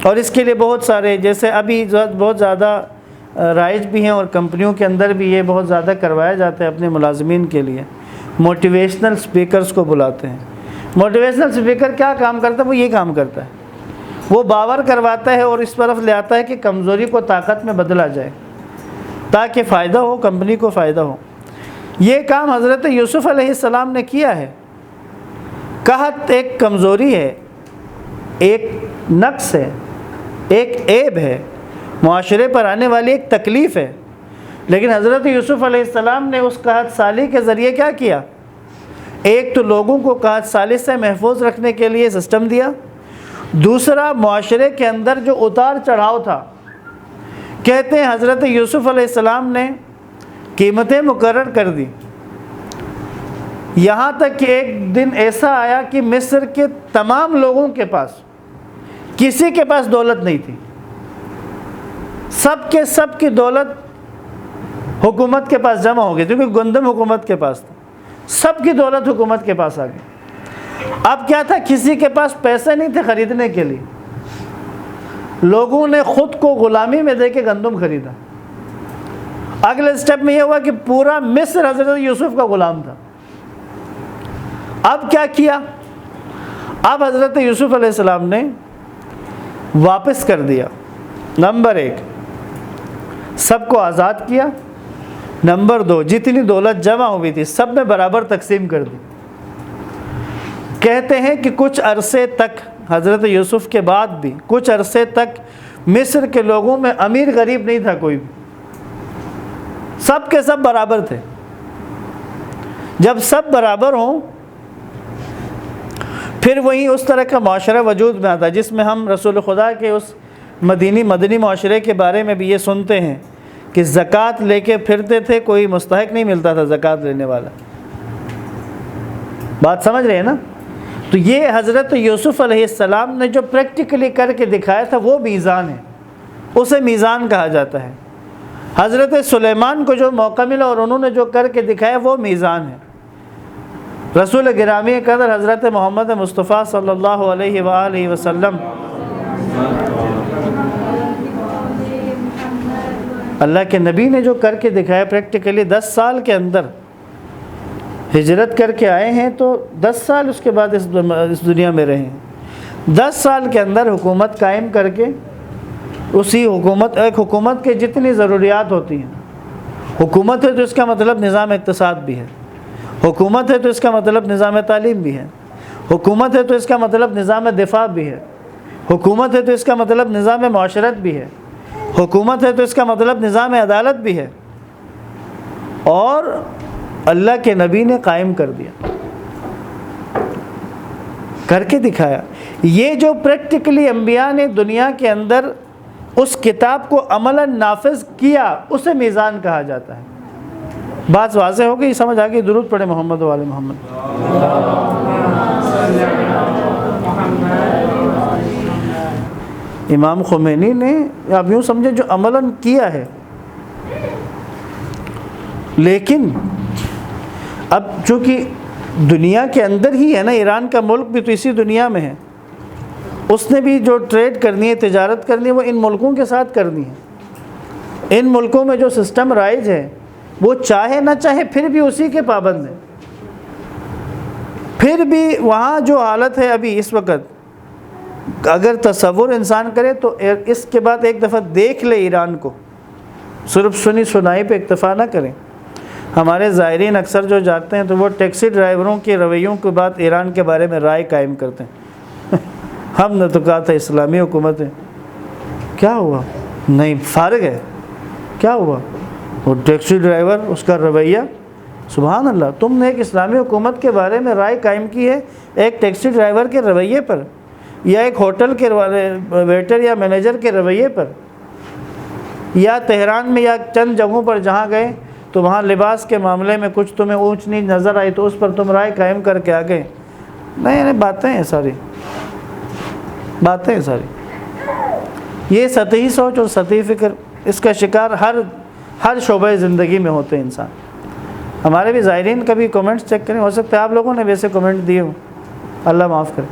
اور اس کے لیے بہت سارے، جیسے ابھی بہت زیادہ رائج بھی ہیں اور کمپنیوں کے اندر بھی یہ بہت زیادہ کروایا جاتا ہے اپنے ملازمین کے لیے، موٹیویشنل سپیکرز کو بلاتے ہیں۔ موٹیویشنل سپیکر کیا کام کرتا ہے؟ وہ یہ کام کرتا ہے، وہ باور کرواتا ہے اور اس طرف لے آتا ہے کہ کمزوری کو طاقت میں بدلا جائے تاکہ فائدہ ہو، کمپنی کو فائدہ ہو۔ یہ کام حضرت یوسف علیہ السلام نے کیا ہے۔ قحط ایک کمزوری ہے، ایک نقص ہے، ایک عیب ہے، معاشرے پر آنے والی ایک تکلیف ہے، لیکن حضرت یوسف علیہ السلام نے اس قحط سالی کے ذریعے کیا کیا؟ ایک تو لوگوں کو قحط سالی سے محفوظ رکھنے کے لیے سسٹم دیا، دوسرا معاشرے کے اندر جو اتار چڑھاؤ تھا، کہتے ہیں حضرت یوسف علیہ السلام نے قیمتیں مقرر کر دی، یہاں تک کہ ایک دن ایسا آیا کہ مصر کے تمام لوگوں کے پاس کسی کے پاس دولت نہیں تھی، سب کی دولت حکومت کے پاس جمع ہو گئی، کیونکہ گندم حکومت کے پاس تھا، سب کی دولت حکومت کے پاس آ گئی۔ اب کیا تھا؟ کسی کے پاس پیسے نہیں تھے خریدنے کے لیے، لوگوں نے خود کو غلامی میں دے کے گندم خریدا۔ اگلے سٹیپ میں یہ ہوا کہ پورا مصر حضرت یوسف کا غلام تھا۔ اب کیا کیا؟ اب حضرت یوسف علیہ السلام نے واپس کر دیا۔ نمبر 1 سب کو آزاد کیا، نمبر 2 جتنی دولت جمع ہوئی تھی سب میں برابر تقسیم کر دی۔ کہتے ہیں کہ کچھ عرصے تک، حضرت یوسف کے بعد بھی کچھ عرصے تک مصر کے لوگوں میں امیر غریب نہیں تھا کوئی بھی، سب کے سب برابر تھے۔ جب سب برابر ہوں پھر وہیں اس طرح کا معاشرہ وجود میں آتا ہے جس میں ہم رسول خدا کے اس مدنی معاشرے کے بارے میں بھی یہ سنتے ہیں کہ زکوٰۃ لے کے پھرتے تھے، کوئی مستحق نہیں ملتا تھا زکوٰۃ لینے والا۔ بات سمجھ رہے ہیں نا؟ تو یہ حضرت یوسف علیہ السلام نے جو پریکٹیکلی کر کے دکھایا تھا وہ میزان ہے، اسے میزان کہا جاتا ہے۔ حضرت سلیمان کو جو موقع ملا اور انہوں نے جو کر کے دکھایا وہ میزان ہے۔ رسول گرامی قدر حضرت محمد مصطفیٰ صلی اللہ علیہ وآلہ وسلم اللہ کے نبی نے جو کر کے دکھایا پریکٹیکلی، 10 سال کے اندر ہجرت کر کے آئے ہیں تو 10 سال اس کے بعد اس دنیا میں رہے ہیں۔ 10 سال کے اندر حکومت قائم کر کے اسی حکومت، ایک حکومت کے جتنی ضروریات ہوتی ہیں، حکومت ہے تو اس کا مطلب نظام اقتصاد بھی ہے، حکومت ہے تو اس کا مطلب نظام تعلیم بھی ہے، حکومت ہے تو اس کا مطلب نظام دفاع بھی ہے، حکومت ہے تو اس کا مطلب نظام معاشرت بھی ہے، حکومت ہے تو اس کا مطلب نظام عدالت بھی ہے، اور اللہ کے نبی نے قائم کر دیا، کر کے دکھایا۔ یہ جو پریکٹیکلی انبیاء نے دنیا کے اندر اس کتاب کو عملاً نافذ کیا اسے میزان کہا جاتا ہے۔ بات واضح ہو گئی، سمجھ آ گئی؟ درود پڑھے محمد و آل محمد۔ امام خمینی نے آپ یوں سمجھے جو عملاً کیا ہے. لیکن اب چونکہ دنیا کے اندر ہی ہے نا، ایران کا ملک بھی تو اسی دنیا میں ہے، اس نے بھی جو ٹریڈ کرنی ہے، تجارت کرنی ہے، وہ ان ملکوں کے ساتھ کرنی ہے. ان ملکوں میں جو سسٹم رائج ہے وہ چاہے نہ چاہے پھر بھی اسی کے پابند ہے. پھر بھی وہاں جو حالت ہے ابھی اس وقت، اگر تصور انسان کرے تو اس کے بعد ایک دفعہ دیکھ لے ایران کو، صرف سنی سنائی پہ اکتفا نہ کریں. ہمارے زائرین اکثر جو جاتے ہیں تو وہ ٹیکسی ڈرائیوروں کے رویوں کے بعد ایران کے بارے میں رائے قائم کرتے ہیں. ہم نے تو کہا تھا اسلامی حکومت ہے. کیا ہوا؟ نہیں، فارغ ہے. کیا ہوا؟ وہ ٹیکسی ڈرائیور، اس کا رویہ. سبحان اللہ، تم نے ایک اسلامی حکومت کے بارے میں رائے قائم کی ہے ایک ٹیکسی ڈرائیور کے رویے پر، یا ایک ہوٹل کے ویٹر یا مینیجر کے رویے پر، یا تہران میں یا چند جگہوں پر جہاں گئے تو وہاں لباس کے معاملے میں کچھ تمہیں اونچ نیچ نظر آئی تو اس پر تم رائے قائم کر کے آ گئے. نہیں، باتیں ہیں ساری، باتیں ہیں ساری. یہ سطحی سوچ اور سطحی فکر، اس کا شکار ہر شعبہ زندگی میں ہوتے ہیں انسان. ہمارے بھی زائرین کبھی کومنٹس چیک کریں، ہو سکتا ہے آپ لوگوں نے ویسے کومنٹ دیے ہوں، اللہ معاف کرے.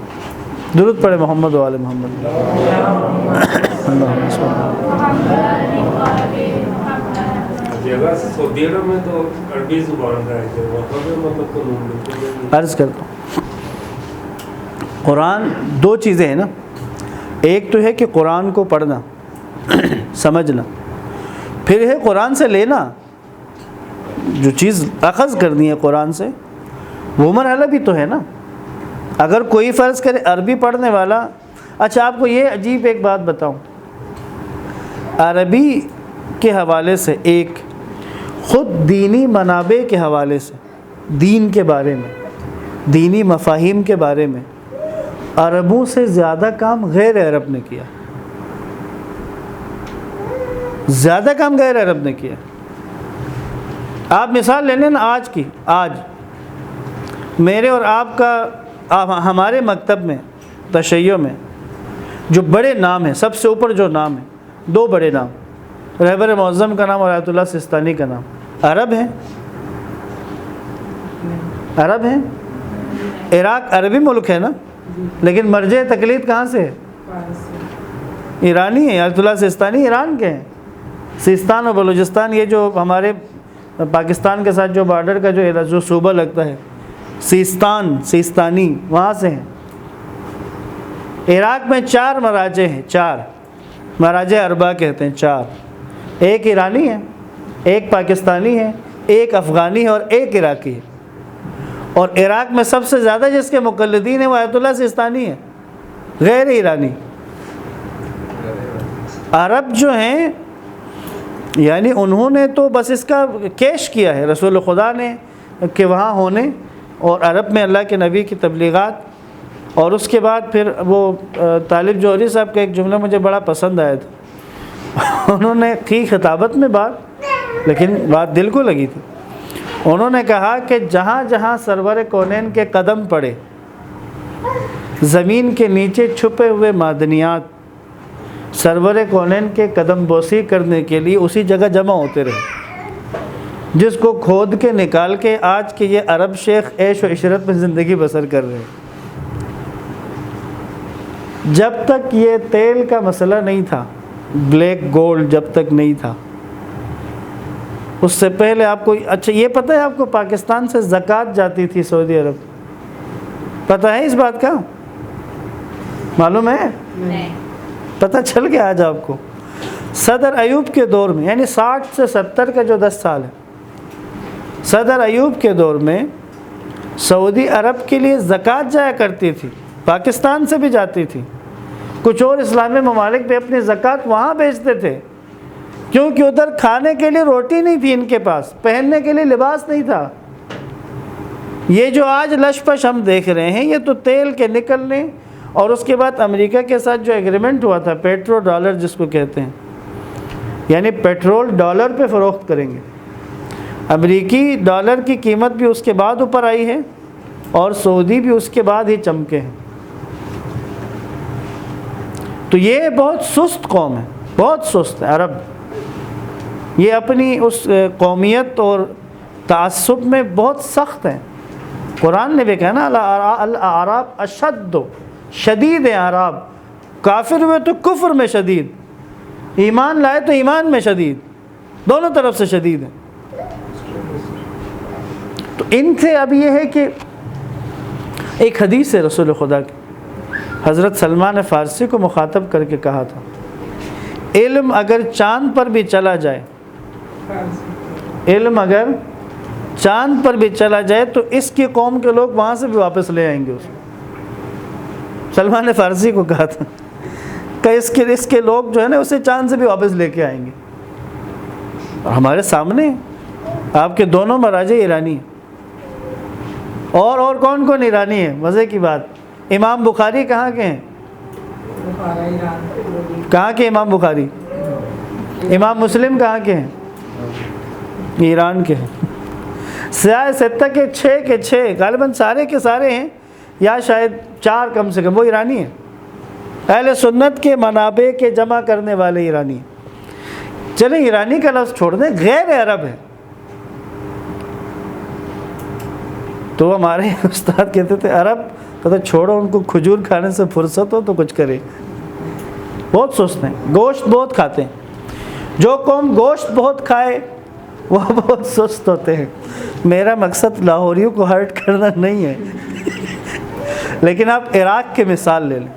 درود پڑھے محمد و آل محمد. عرض کرتا ہوں، قرآن دو چیزیں ہیں نا، ایک تو ہے کہ قرآن کو پڑھنا سمجھنا، پھر ہے قرآن سے لینا. جو چیز اخذ کرنی ہے قرآن سے، وہ مرحلہ بھی تو ہے نا. اگر کوئی فرض کرے عربی پڑھنے والا، اچھا آپ کو یہ عجیب ایک بات بتاؤں، عربی کے حوالے سے، ایک خود دینی منابع کے حوالے سے، دین کے بارے میں، دینی مفاہیم کے بارے میں عربوں سے زیادہ کام غیر عرب نے کیا. زیادہ کام غیر عرب نے کیا. آپ مثال لے لیں نا آج کی، آج میرے اور آپ کا، ہمارے مکتب میں تشیع میں جو بڑے نام ہیں، سب سے اوپر جو نام ہیں، دو بڑے نام، رہبر معظم کا نام اور آیت اللہ سستانی کا نام، عرب ہیں. عرب ہیں. عراق عربی ملک ہے نا، لیکن مرجع تقلید کہاں سے ہے؟ ایرانی ہے. آیت اللہ سستانی ایران کے ہیں. سیستان اور بلوچستان، یہ جو ہمارے پاکستان کے ساتھ جو بارڈر کا جو صوبہ لگتا ہے، سیستان، سیستانی، وہاں سے ہیں. عراق میں 4 مراجع ہیں، 4 مراجع اربعہ کہتے ہیں، 4. ایک ایرانی ہے، ایک پاکستانی ہے، ایک افغانی ہے اور ایک عراقی ہے. اور عراق میں سب سے زیادہ جس کے مقلدین ہیں وہ آیت اللہ سستانی ہے، غیر ایرانی. عرب جو ہیں یعنی انہوں نے تو بس اس کا کیش کیا ہے رسول خدا نے کہ وہاں ہونے، اور عرب میں اللہ کے نبی کی تبلیغات. اور اس کے بعد پھر وہ طالب جوہری صاحب کا ایک جملہ مجھے بڑا پسند آیا تھا. انہوں نے کی خطابت میں بات، لیکن بات دل کو لگی تھی. انہوں نے کہا کہ جہاں جہاں سرور کونین کے قدم پڑے، زمین کے نیچے چھپے ہوئے معدنیات سرور کونین کے قدم بوسی کرنے کے لیے اسی جگہ جمع ہوتے رہے، جس کو کھود کے نکال کے آج کے یہ عرب شیخ عیش و عشرت میں زندگی بسر کر رہے ہیں. جب تک یہ تیل کا مسئلہ نہیں تھا، بلیک گولڈ جب تک نہیں تھا، اس سے پہلے آپ کو اچھا یہ پتہ ہے آپ کو پاکستان سے زکوٰۃ جاتی تھی سعودی عرب؟ پتہ ہے اس بات کا؟ معلوم ہے؟ پتہ چل گیا آج آپ کو. صدر ایوب کے دور میں، یعنی 60 سے 70 کا جو 10 سال ہے، صدر ایوب کے دور میں سعودی عرب کے لیے زکوٰۃ جایا کرتی تھی، پاکستان سے بھی جاتی تھی. کچھ اور اسلامی ممالک بھی اپنی زکوٰۃ وہاں بیچتے تھے، کیونکہ ادھر کھانے کے لیے روٹی نہیں تھی ان کے پاس، پہننے کے لیے لباس نہیں تھا. یہ جو آج لش پش ہم دیکھ رہے ہیں، یہ تو تیل کے نکلنے اور اس کے بعد امریکہ کے ساتھ جو ایگریمنٹ ہوا تھا، پیٹرو ڈالر جس کو کہتے ہیں، یعنی پیٹرول ڈالر پہ فروخت کریں گے. امریکی ڈالر کی قیمت بھی اس کے بعد اوپر آئی ہے اور سعودی بھی اس کے بعد ہی چمکے ہیں. تو یہ بہت سست قوم ہے، بہت سست ہے عرب. یہ اپنی اس قومیت اور تعصب میں بہت سخت ہیں. قرآن نے بھی کہا نا الاعراب اشد، شدید ہیں عرب. کافر ہوئے تو کفر میں شدید، ایمان لائے تو ایمان میں شدید، دونوں طرف سے شدید ہیں. تو ان سے اب یہ ہے کہ ایک حدیث ہے رسول خدا کی، حضرت سلمان فارسی کو مخاطب کر کے کہا تھا، علم اگر چاند پر بھی چلا جائے، علم اگر چاند پر بھی چلا جائے تو اس کی قوم کے لوگ وہاں سے بھی واپس لے آئیں گے اس کو. سلمان فارسی کو کہا تھا کہ اس کے لوگ جو ہے نا اسے چاند سے بھی واپس لے کے آئیں گے. اور ہمارے سامنے آپ کے دونوں مراجع ایرانی ہیں. اور کون کون ایرانی ہے؟ مزے کی بات، امام بخاری کہاں کے ہیں؟ کہاں کے امام بخاری؟ امام مسلم کہاں کے ہیں؟ ایران کے ہیں. سیاہ ستہ کے 6 غالباً سارے کے سارے ہیں، یا شاید 4 کم سے کم وہ ایرانی ہیں. اہل سنت کے منابع کے جمع کرنے والے ایرانی ہیں. چلیں ایرانی کا لفظ چھوڑ دیں، غیر عرب ہے. تو ہمارے استاد کہتے تھے عرب تو چھوڑو، ان کو کھجور کھانے سے فرصت ہو تو کچھ کرے. بہت سست ہیں، گوشت بہت کھاتے ہیں. جو قوم گوشت بہت کھائے وہ بہت سست ہوتے ہیں. میرا مقصد لاہوریوں کو ہرٹ کرنا نہیں ہے لیکن آپ عراق کے مثال لے لیں.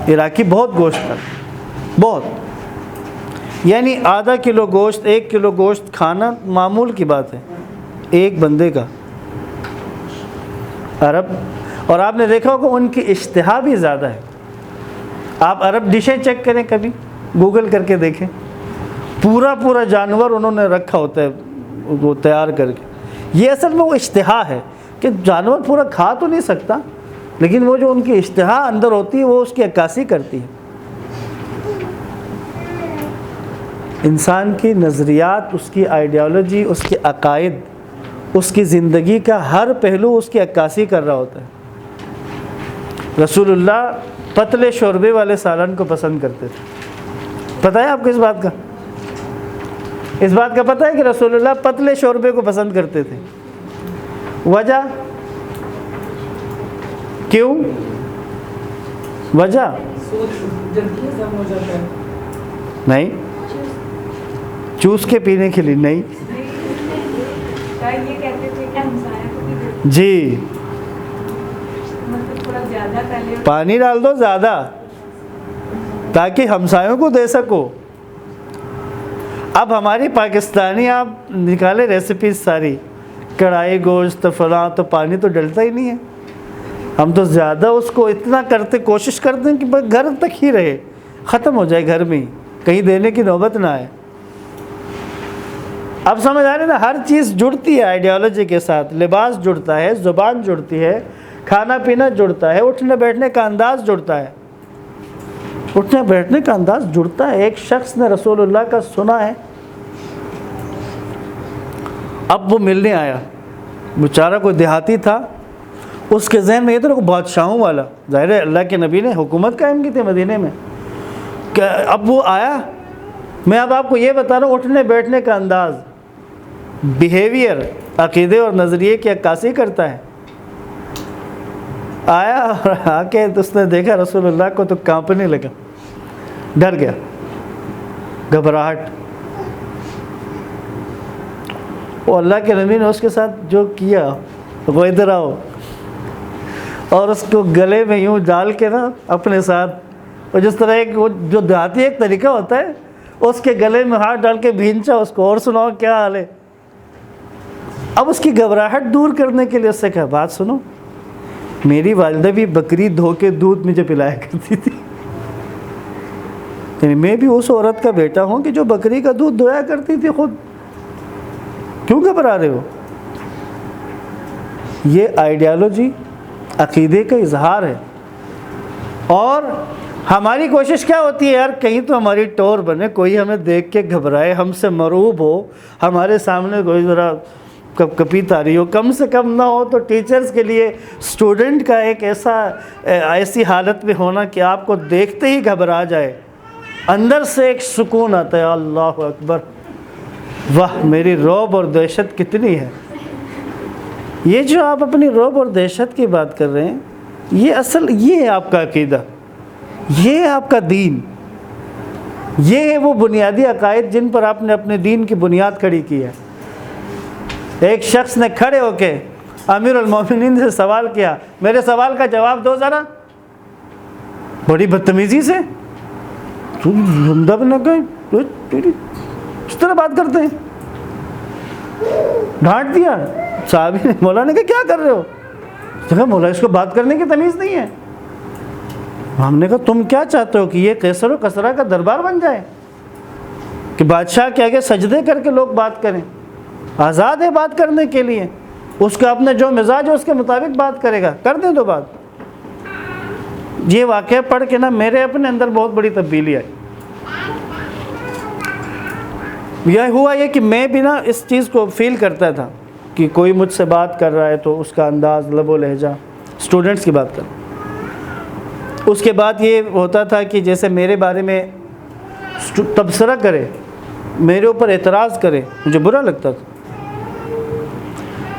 عراقی بہت گوشت کھاتے، بہت، یعنی آدھا کلو گوشت 1 کلو گوشت کھانا معمول کی بات ہے ایک بندے کا. عرب، اور آپ نے دیکھا ہوگا ان کی اشتہا بھی زیادہ ہے. آپ عرب ڈشیں چیک کریں، کبھی گوگل کر کے دیکھیں، پورا جانور انہوں نے رکھا ہوتا ہے وہ تیار کر کے. یہ اصل میں وہ اشتہا ہے کہ جانور پورا کھا تو نہیں سکتا، لیکن وہ جو ان کی اشتہا اندر ہوتی ہے وہ اس کی عکاسی کرتی ہے. انسان کی نظریات، اس کی آئیڈیالوجی، اس کے عقائد، اس کی زندگی کا ہر پہلو اس کی عکاسی کر رہا ہوتا ہے. رسول اللہ پتلے شوربے والے سالن کو پسند کرتے تھے. پتہ ہے آپ کو اس بات کا؟ اس بات کا پتہ ہے کہ رسول اللہ پتلے شوربے کو پسند کرتے تھے؟ وجہ کیوں؟ وجہ نہیں، چوس کے پینے کے لیے نہیں جی، پانی ڈال دو زیادہ تاکہ ہمسایوں کو دے سکو. اب ہماری پاکستانی آپ نکالے ریسیپیز ساری، کڑھائی گوشت فلاں، تو پانی تو ڈلتا ہی نہیں ہے. ہم تو زیادہ اس کو اتنا کرتے، کوشش کرتے ہیں کہ بس گھر تک ہی رہے، ختم ہو جائے گھر میں ہی، کہیں دینے کی نوبت نہ آئے. اب سمجھ آ رہے نا، ہر چیز جڑتی ہے آئیڈیالوجی کے ساتھ. لباس جڑتا ہے، زبان جڑتی ہے، کھانا پینا جڑتا ہے، اٹھنے بیٹھنے کا انداز جڑتا ہے. اٹھنے بیٹھنے کا انداز جڑتا ہے. ایک شخص نے رسول اللہ کا سنا ہے، اب وہ ملنے آیا، بیچارہ کوئی دیہاتی تھا، اس کے ذہن میں یہ تھا کہ بادشاہوں والا، ظاہر ہے اللہ کے نبی نے حکومت قائم کی تھی مدینے میں، کہ اب وہ آیا. میں اب آپ کو یہ بتا رہا ہوں، اٹھنے بیٹھنے کا انداز، بیہیویئر، عقیدے اور نظریے کی عکاسی کرتا ہے. آیا اور آ کے اس نے دیکھا رسول اللہ کو تو کانپنے لگا، ڈر گیا، گھبراہٹ. وہ اللہ کے نبی نے اس کے ساتھ جو کیا، وہ ادھر آؤ، اور اس کو گلے میں یوں ڈال کے نا اپنے ساتھ، اور جس طرح ایک وہ جو دیہاتی ایک طریقہ ہوتا ہے، اس کے گلے میں ہاتھ ڈال کے بھینچا اس کو، اور سناؤ کیا حال ہے. اب اس کی گھبراہٹ دور کرنے کے لیے اس سے کہا، بات سنو، میری والدہ بھی بکری دھو کے دودھ مجھے پلایا کرتی تھی، یعنی میں بھی اس عورت کا بیٹا ہوں کہ جو بکری کا دودھ دھویا کرتی تھی خود، کیوں گھبرا رہے ہو؟ یہ آئیڈیالوجی عقیدے کا اظہار ہے. اور ہماری کوشش کیا ہوتی ہے یار، کہیں تو ہماری ٹور بنے، کوئی ہمیں دیکھ کے گھبرائے، ہم سے مرعوب ہو، ہمارے سامنے کوئی ذرا کپ کپی تاری ہو، کم سے کم نہ ہو تو ٹیچرز کے لیے اسٹوڈنٹ کا ایک ایسی حالت میں ہونا کہ آپ کو دیکھتے ہی گھبرا جائے، اندر سے ایک سکون آتا ہے، اللہ اکبر، واہ میری رعب اور دہشت کتنی ہے۔ یہ جو آپ اپنی رعب اور دہشت کی بات کر رہے ہیں، یہ ہے آپ کا عقیدہ، یہ ہے آپ کا دین، یہ ہے وہ بنیادی عقائد جن پر آپ نے اپنے دین کی بنیاد کھڑی کی ہے۔ ایک شخص نے کھڑے ہو کے امیر المومنین سے سوال کیا، میرے سوال کا جواب دو ذرا، بڑی بدتمیزی سے، تو ہمدب نے کہا اس طرح بات کرتے ہیں، ڈانٹ دیا۔ صحابی نے، مولا نے کہا کیا کر رہے ہو؟ کہا مولا اس کو بات کرنے کی تمیز نہیں ہے۔ ہم نے کہا تم کیا چاہتے ہو کہ یہ قیصر و کسریٰ کا دربار بن جائے کہ بادشاہ کے آگے سجدے کر کے لوگ بات کریں؟ آزاد ہے بات کرنے کے لیے، اس کا اپنے جو مزاج ہے اس کے مطابق بات کرے گا، کر دیں تو بات۔ یہ واقعہ پڑھ کے نا میرے اپنے اندر بہت بڑی تبدیلی آئی۔ یہ ہوا یہ کہ میں بھی نا اس چیز کو فیل کرتا تھا کہ کوئی مجھ سے بات کر رہا ہے تو اس کا انداز، لب و لہجہ، اسٹوڈنٹس کی بات کر۔ اس کے بعد یہ ہوتا تھا کہ جیسے میرے بارے میں تبصرہ کرے، میرے اوپر اعتراض کرے، مجھے برا لگتا تھا۔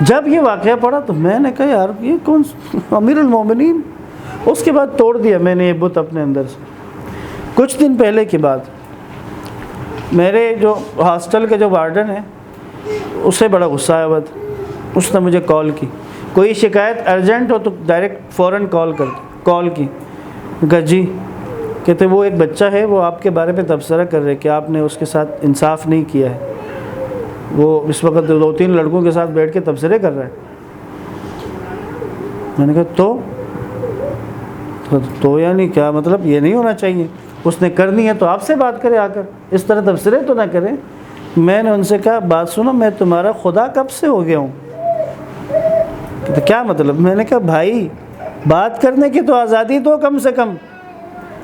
جب یہ واقعہ پڑا تو میں نے کہا یار یہ کون امیر المومنین، اس کے بعد توڑ دیا میں نے یہ بت اپنے اندر سے۔ کچھ دن پہلے کی بات، میرے جو ہاسٹل کے جو وارڈن ہیں اسے بڑا غصہ آیا ہوا تھا، اس نے مجھے کال کی، کوئی شکایت ارجنٹ ہو تو ڈائریکٹ فوراً کال کی، کہا جی، کہتے وہ ایک بچہ ہے وہ آپ کے بارے میں تبصرہ کر رہے کہ آپ نے اس کے ساتھ انصاف نہیں کیا ہے، وہ اس وقت 2-3 لڑکوں کے ساتھ بیٹھ کے تبصرے کر رہا ہے۔ میں نے کہا تو یعنی کیا مطلب؟ یہ نہیں ہونا چاہیے، اس نے کرنی ہے تو آپ سے بات کرے، آ کر اس طرح تبصرے تو نہ کریں۔ میں نے ان سے کہا بات سنو، میں تمہارا خدا کب سے ہو گیا ہوں؟ تو کیا مطلب؟ میں نے کہا بھائی بات کرنے کی تو آزادی دو، کم سے کم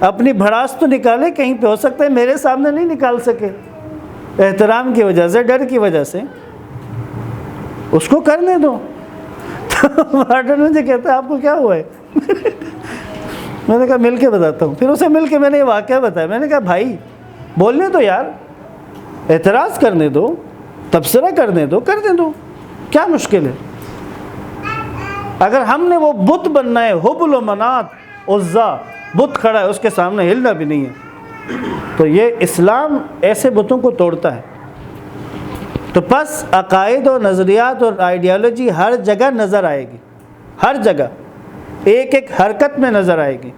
اپنی بھڑاس تو نکالے، کہیں پہ ہو سکتا ہے میرے سامنے نہیں نکال سکے، احترام کی وجہ سے، ڈر کی وجہ سے، اس کو کرنے دو۔ تو وارڈن مجھے کہتا ہے آپ کو کیا ہوا ہے؟ میں نے کہا مل کے بتاتا ہوں۔ پھر اسے مل کے میں نے یہ واقعہ بتایا۔ میں نے کہا بھائی بولنے دو یار، اعتراض کرنے دو، تبصرہ کرنے دو، کرنے دو، کیا مشکل ہے؟ اگر ہم نے وہ بت بننا ہے، حبل و منات، عزا، بت کھڑا ہے اس کے سامنے ہلنا بھی نہیں ہے، تو یہ اسلام ایسے بتوں کو توڑتا ہے۔ تو پس عقائد و نظریات اور آئیڈیالوجی ہر جگہ نظر آئے گی، ہر جگہ، ایک ایک حرکت میں نظر آئے گی،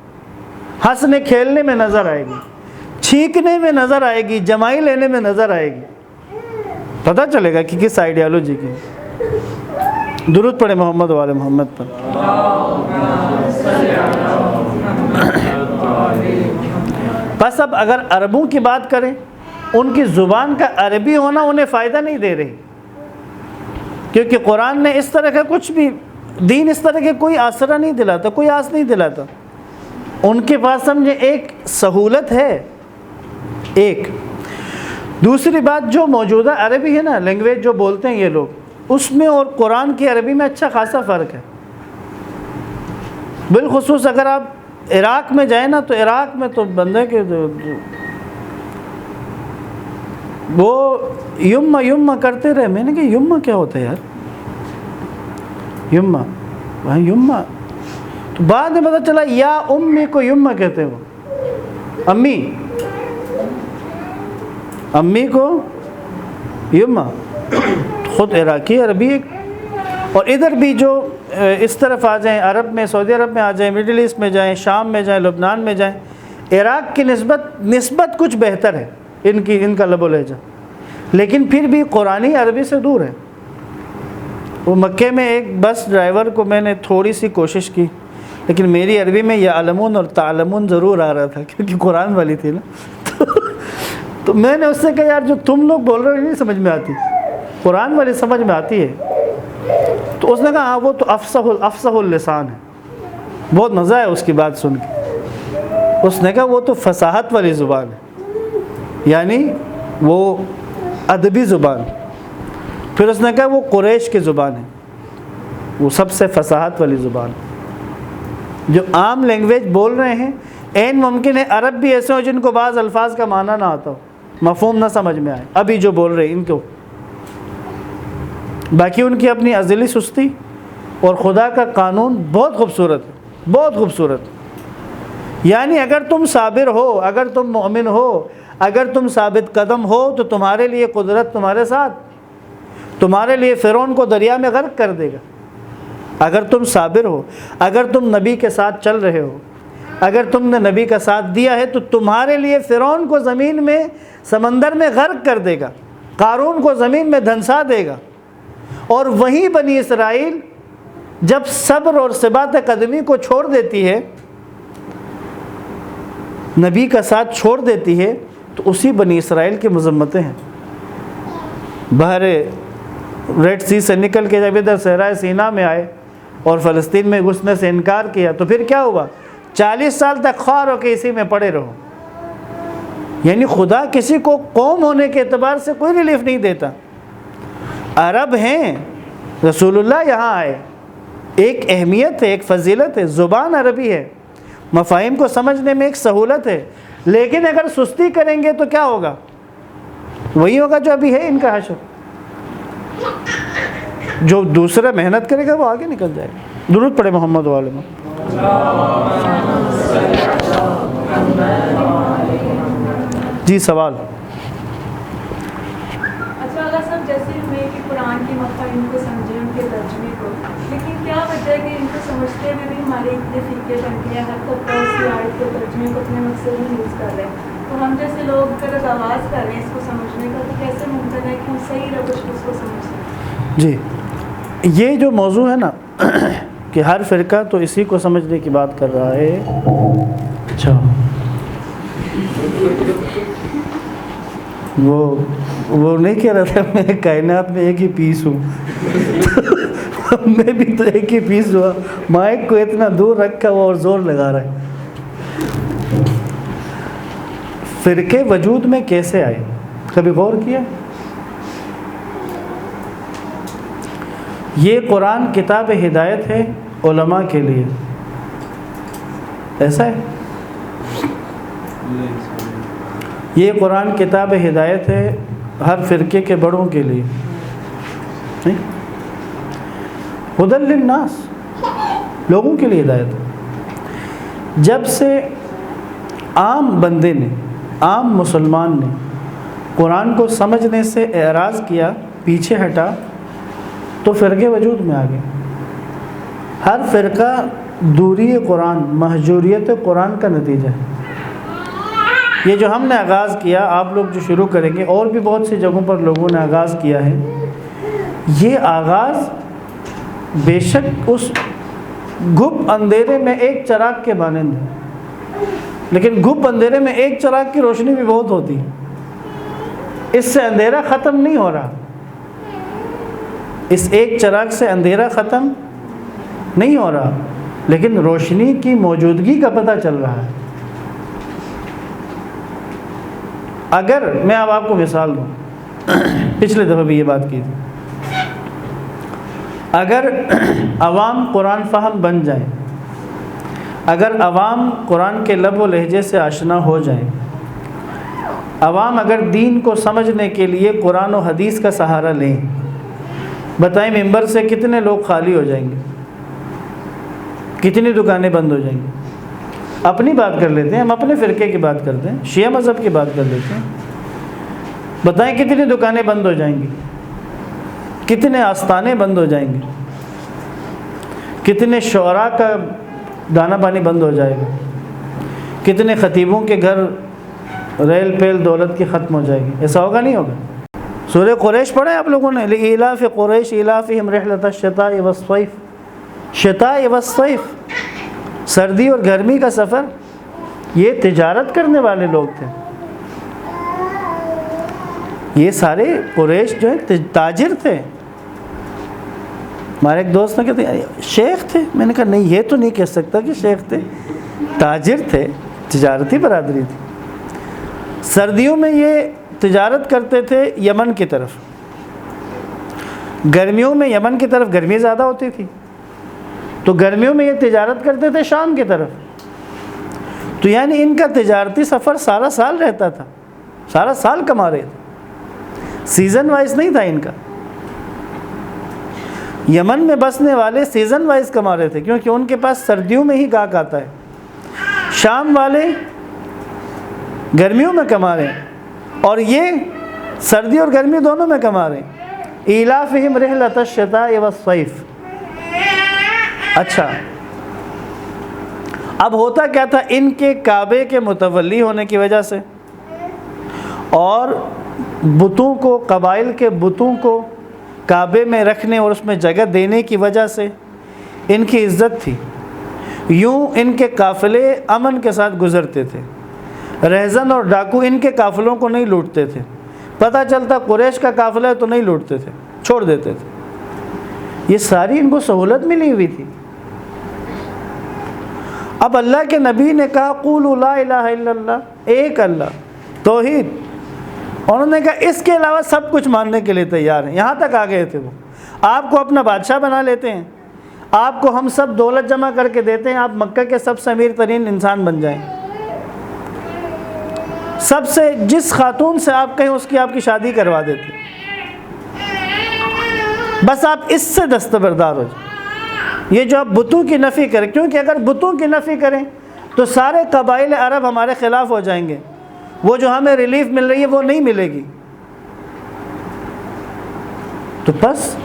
ہنسنے کھیلنے میں نظر آئے گی، چھینکنے میں نظر آئے گی، جمائی لینے میں نظر آئے گی، پتہ چلے گا کہ کس آئیڈیالوجی کی۔ درود پڑھے محمد وآل محمد پر۔ بس اب اگر عربوں کی بات کریں، ان کی زبان کا عربی ہونا انہیں فائدہ نہیں دے رہی، کیونکہ قرآن نے اس طرح کا کچھ بھی، دین اس طرح کے کوئی آسرا نہیں دلاتا، کوئی آس نہیں دلاتا۔ ان کے پاس سمجھے ایک سہولت ہے، ایک دوسری بات جو موجودہ عربی ہے نا، لینگویج جو بولتے ہیں یہ لوگ، اس میں اور قرآن کی عربی میں اچھا خاصا فرق ہے۔ بالخصوص اگر آپ عراق میں جائیں نا، تو عراق میں تو بندے کے وہ یمہ کرتے رہے۔ میں نے کہا یمہ کیا ہوتا ہے یار؟ یمہ، وہاں یمہ، تو بعد میں پتہ چلا یا امی کو یمہ کہتے ہیں، وہ امی کو یمہ، خود عراقی عربی ایک۔ اور ادھر بھی جو اس طرف آ جائیں، عرب میں، سعودی عرب میں آ جائیں، مڈل ایسٹ میں جائیں، شام میں جائیں، لبنان میں جائیں، عراق کی نسبت کچھ بہتر ہے ان کا لب و لہجہ، لیکن پھر بھی قرآنی عربی سے دور ہے۔ وہ مکے میں ایک بس ڈرائیور کو میں نے تھوڑی سی کوشش کی، لیکن میری عربی میں یعلمون اور تعلمون ضرور آ رہا تھا، کیونکہ قرآن والی تھی نا۔ تو میں نے اس سے کہا یار جو تم لوگ بول رہے ہو نہیں سمجھ میں آتی، قرآن والی سمجھ میں آتی ہے۔ تو اس نے کہا ہاں وہ تو افصح اللسان ہے، بہت مزہ ہے اس کی بات سن کے۔ اس نے کہا وہ تو فصاحت والی زبان ہے، یعنی وہ ادبی زبان۔ پھر اس نے کہا وہ قریش کی زبان ہے، وہ سب سے فصاحت والی زبان، جو عام لینگویج بول رہے ہیں، عین ممکن ہے عرب بھی ایسے ہو جن کو بعض الفاظ کا معنی نہ آتا ہو، مفہوم نہ سمجھ میں آئے، ابھی جو بول رہے ہیں ان کو، باقی ان کی اپنی ازلی سستی اور خدا کا قانون بہت خوبصورت ہے، بہت خوبصورت۔ یعنی اگر تم صابر ہو، اگر تم مومن ہو، اگر تم ثابت قدم ہو تو تمہارے لیے قدرت تمہارے ساتھ، تمہارے لیے فرعون کو دریا میں غرق کر دے گا۔ اگر تم صابر ہو، اگر تم نبی کے ساتھ چل رہے ہو، اگر تم نے نبی کا ساتھ دیا ہے تو تمہارے لیے فرعون کو زمین میں سمندر میں غرق کر دے گا، قارون کو زمین میں دھنسا دے گا۔ اور وہیں بنی اسرائیل جب صبر اور ثبات قدمی کو چھوڑ دیتی ہے، نبی کا ساتھ چھوڑ دیتی ہے، تو اسی بنی اسرائیل کی مذمتیں ہیں۔ بحر ریڈ سی سے نکل کے جب ادھر صحرائے سینا میں آئے اور فلسطین میں گھسنے سے انکار کیا تو پھر کیا ہوا؟ 40 سال تک خوار ہو کے اسی میں پڑے رہو۔ یعنی خدا کسی کو قوم ہونے کے اعتبار سے کوئی ریلیف نہیں دیتا۔ عرب ہیں، رسول اللہ یہاں آئے، ایک اہمیت ہے، ایک فضیلت ہے، زبان عربی ہے، مفاہیم کو سمجھنے میں ایک سہولت ہے، لیکن اگر سستی کریں گے تو کیا ہوگا؟ وہی ہوگا جو ابھی ہے ان کا حشر۔ جو دوسرا محنت کرے گا وہ آگے نکل جائے گا۔ درود پڑھے محمد والے میں۔ جی سوال۔ اچھا اگر سب جیسے ہوئے کہ قرآن کے مفاہیم کو سمجھیں، ان کے ترجمے کو، لیکن کیا وجہ ہے کہ ان کو سمجھتے ہوئے بھی ہمارے اتنے فرقے بن گئے ہیں، ہر طبقہ اسی آیت کے ترجمے کو اپنے مقصد میں یوز کر رہے ہیں؟ تو ہم جیسے لوگ اگر آغاز کر رہے ہیں اس کو سمجھنے کا تو کیسے ممکن ہے کہ ہم صحیح روش اس کو سمجھ سکیں؟ جی یہ جو موضوع ہے نا کہ ہر فرقہ تو اسی کو سمجھنے کی بات کر رہا ہے۔ اچھا وہ نہیں کہہ رہا تھا میں کائنات میں ایک ہی پیس ہوں میں بھی تو ایک ہی پیس ہوا، مائک کو اتنا دور رکھا ہوا اور زور لگا رہا ہے۔ فرقے وجود میں کیسے آئے، کبھی غور کیا؟ یہ قرآن کتاب ہدایت ہے علماء کے لیے، ایسا ہے؟ یہ قرآن کتاب ہدایت ہے ہر فرقے کے بڑوں کے لیے، ہدی للناس، لوگوں کے لیے ہدایت ہے۔ جب سے عام بندے نے، عام مسلمان نے قرآن کو سمجھنے سے اعراض کیا، پیچھے ہٹا، تو فرقے وجود میں آ گئے۔ ہر فرقہ دوری قرآن، مہجوریت قرآن کا نتیجہ ہے۔ یہ جو ہم نے آغاز کیا، آپ لوگ جو شروع کریں گے، اور بھی بہت سی جگہوں پر لوگوں نے آغاز کیا ہے، یہ آغاز بے شک اس گھپ اندھیرے میں ایک چراغ کے مانند ہے، لیکن گھپ اندھیرے میں ایک چراغ کی روشنی بھی بہت ہوتی ہے، اس سے اندھیرا ختم نہیں ہو رہا، اس ایک چراغ سے اندھیرا ختم نہیں ہو رہا، لیکن روشنی کی موجودگی کا پتہ چل رہا ہے۔ اگر میں اب آپ کو مثال دوں، پچھلے دفعہ بھی یہ بات کی تھی، اگر عوام قرآن فہم بن جائیں، اگر عوام قرآن کے لب و لہجے سے آشنا ہو جائیں، عوام اگر دین کو سمجھنے کے لیے قرآن و حدیث کا سہارا لیں، بتائیں ممبر سے کتنے لوگ خالی ہو جائیں گے، کتنی دکانیں بند ہو جائیں گی؟ اپنی بات کر لیتے ہیں، ہم اپنے فرقے کی بات کرتے ہیں، شیعہ مذہب کی بات کر لیتے ہیں، بتائیں کتنی دکانیں بند ہو جائیں گی، کتنے آستانے بند ہو جائیں گے، کتنے شعراء کا دانا پانی بند ہو جائے گا، کتنے خطیبوں کے گھر ریل پیل دولت کی ختم ہو جائے گی؟ ایسا ہوگا نہیں ہوگا؟ سورہ قریش پڑھے آپ لوگوں نے، لإیلاف قریش ایلافہم رحلۃ الشتاء والصیف، شتاء والصیف، سردی اور گرمی کا سفر۔ یہ تجارت کرنے والے لوگ تھے، یہ سارے قریش جو ہے تاجر تھے۔ ہمارے ایک دوست نے کہتے ہیں شیخ تھے، میں نے کہا نہیں، یہ تو نہیں کہہ سکتا کہ شیخ تھے، تاجر تھے، تجارتی برادری تھی۔ سردیوں میں یہ تجارت کرتے تھے یمن کی طرف، گرمیوں میں یمن کی طرف گرمی زیادہ ہوتی تھی، تو گرمیوں میں یہ تجارت کرتے تھے شام کی طرف، تو یعنی ان کا تجارتی سفر سارا سال رہتا تھا، سارا سال کما رہے تھے، سیزن وائز نہیں تھا ان کا۔ یمن میں بسنے والے سیزن وائز کما رہے تھے کیونکہ ان کے پاس سردیوں میں ہی گاہک آتا ہے، شام والے گرمیوں میں کما رہے ہیں، اور یہ سردی اور گرمی دونوں میں کما رہے ہیں۔ ایلافہم رحلۃ الشتاء والصیف۔ اچھا، اب ہوتا کیا تھا، ان کے کعبے کے متولی ہونے کی وجہ سے اور بتوں کو، قبائل کے بتوں کو کعبے میں رکھنے اور اس میں جگہ دینے کی وجہ سے ان کی عزت تھی، یوں ان کے قافلے امن کے ساتھ گزرتے تھے، رہزن اور ڈاکو ان کے قافلوں کو نہیں لوٹتے تھے، پتہ چلتا قریش کا قافلہ ہے تو نہیں لوٹتے تھے، چھوڑ دیتے تھے۔ یہ ساری ان کو سہولت ملی ہوئی تھی۔ اب اللہ کے نبی نے کہا قولوا لا الہ الا اللہ، ایک اللہ، توحید، انہوں نے کہا اس کے علاوہ سب کچھ ماننے کے لیے تیار ہیں، یہاں تک آ گئے تھے وہ۔ آپ کو اپنا بادشاہ بنا لیتے ہیں، آپ کو ہم سب دولت جمع کر کے دیتے ہیں، آپ مکہ کے سب سے امیر ترین انسان بن جائیں، سب سے جس خاتون سے آپ کہیں اس کی آپ کی شادی کروا دیتے، بس آپ اس سے دستبردار ہو جائیں۔ یہ جو آپ بتوں کی نفی کریں، کیونکہ اگر بتوں کی نفی کریں تو سارے قبائل عرب ہمارے خلاف ہو جائیں گے، وہ جو ہمیں ریلیف مل رہی ہے وہ نہیں ملے گی۔ تو بس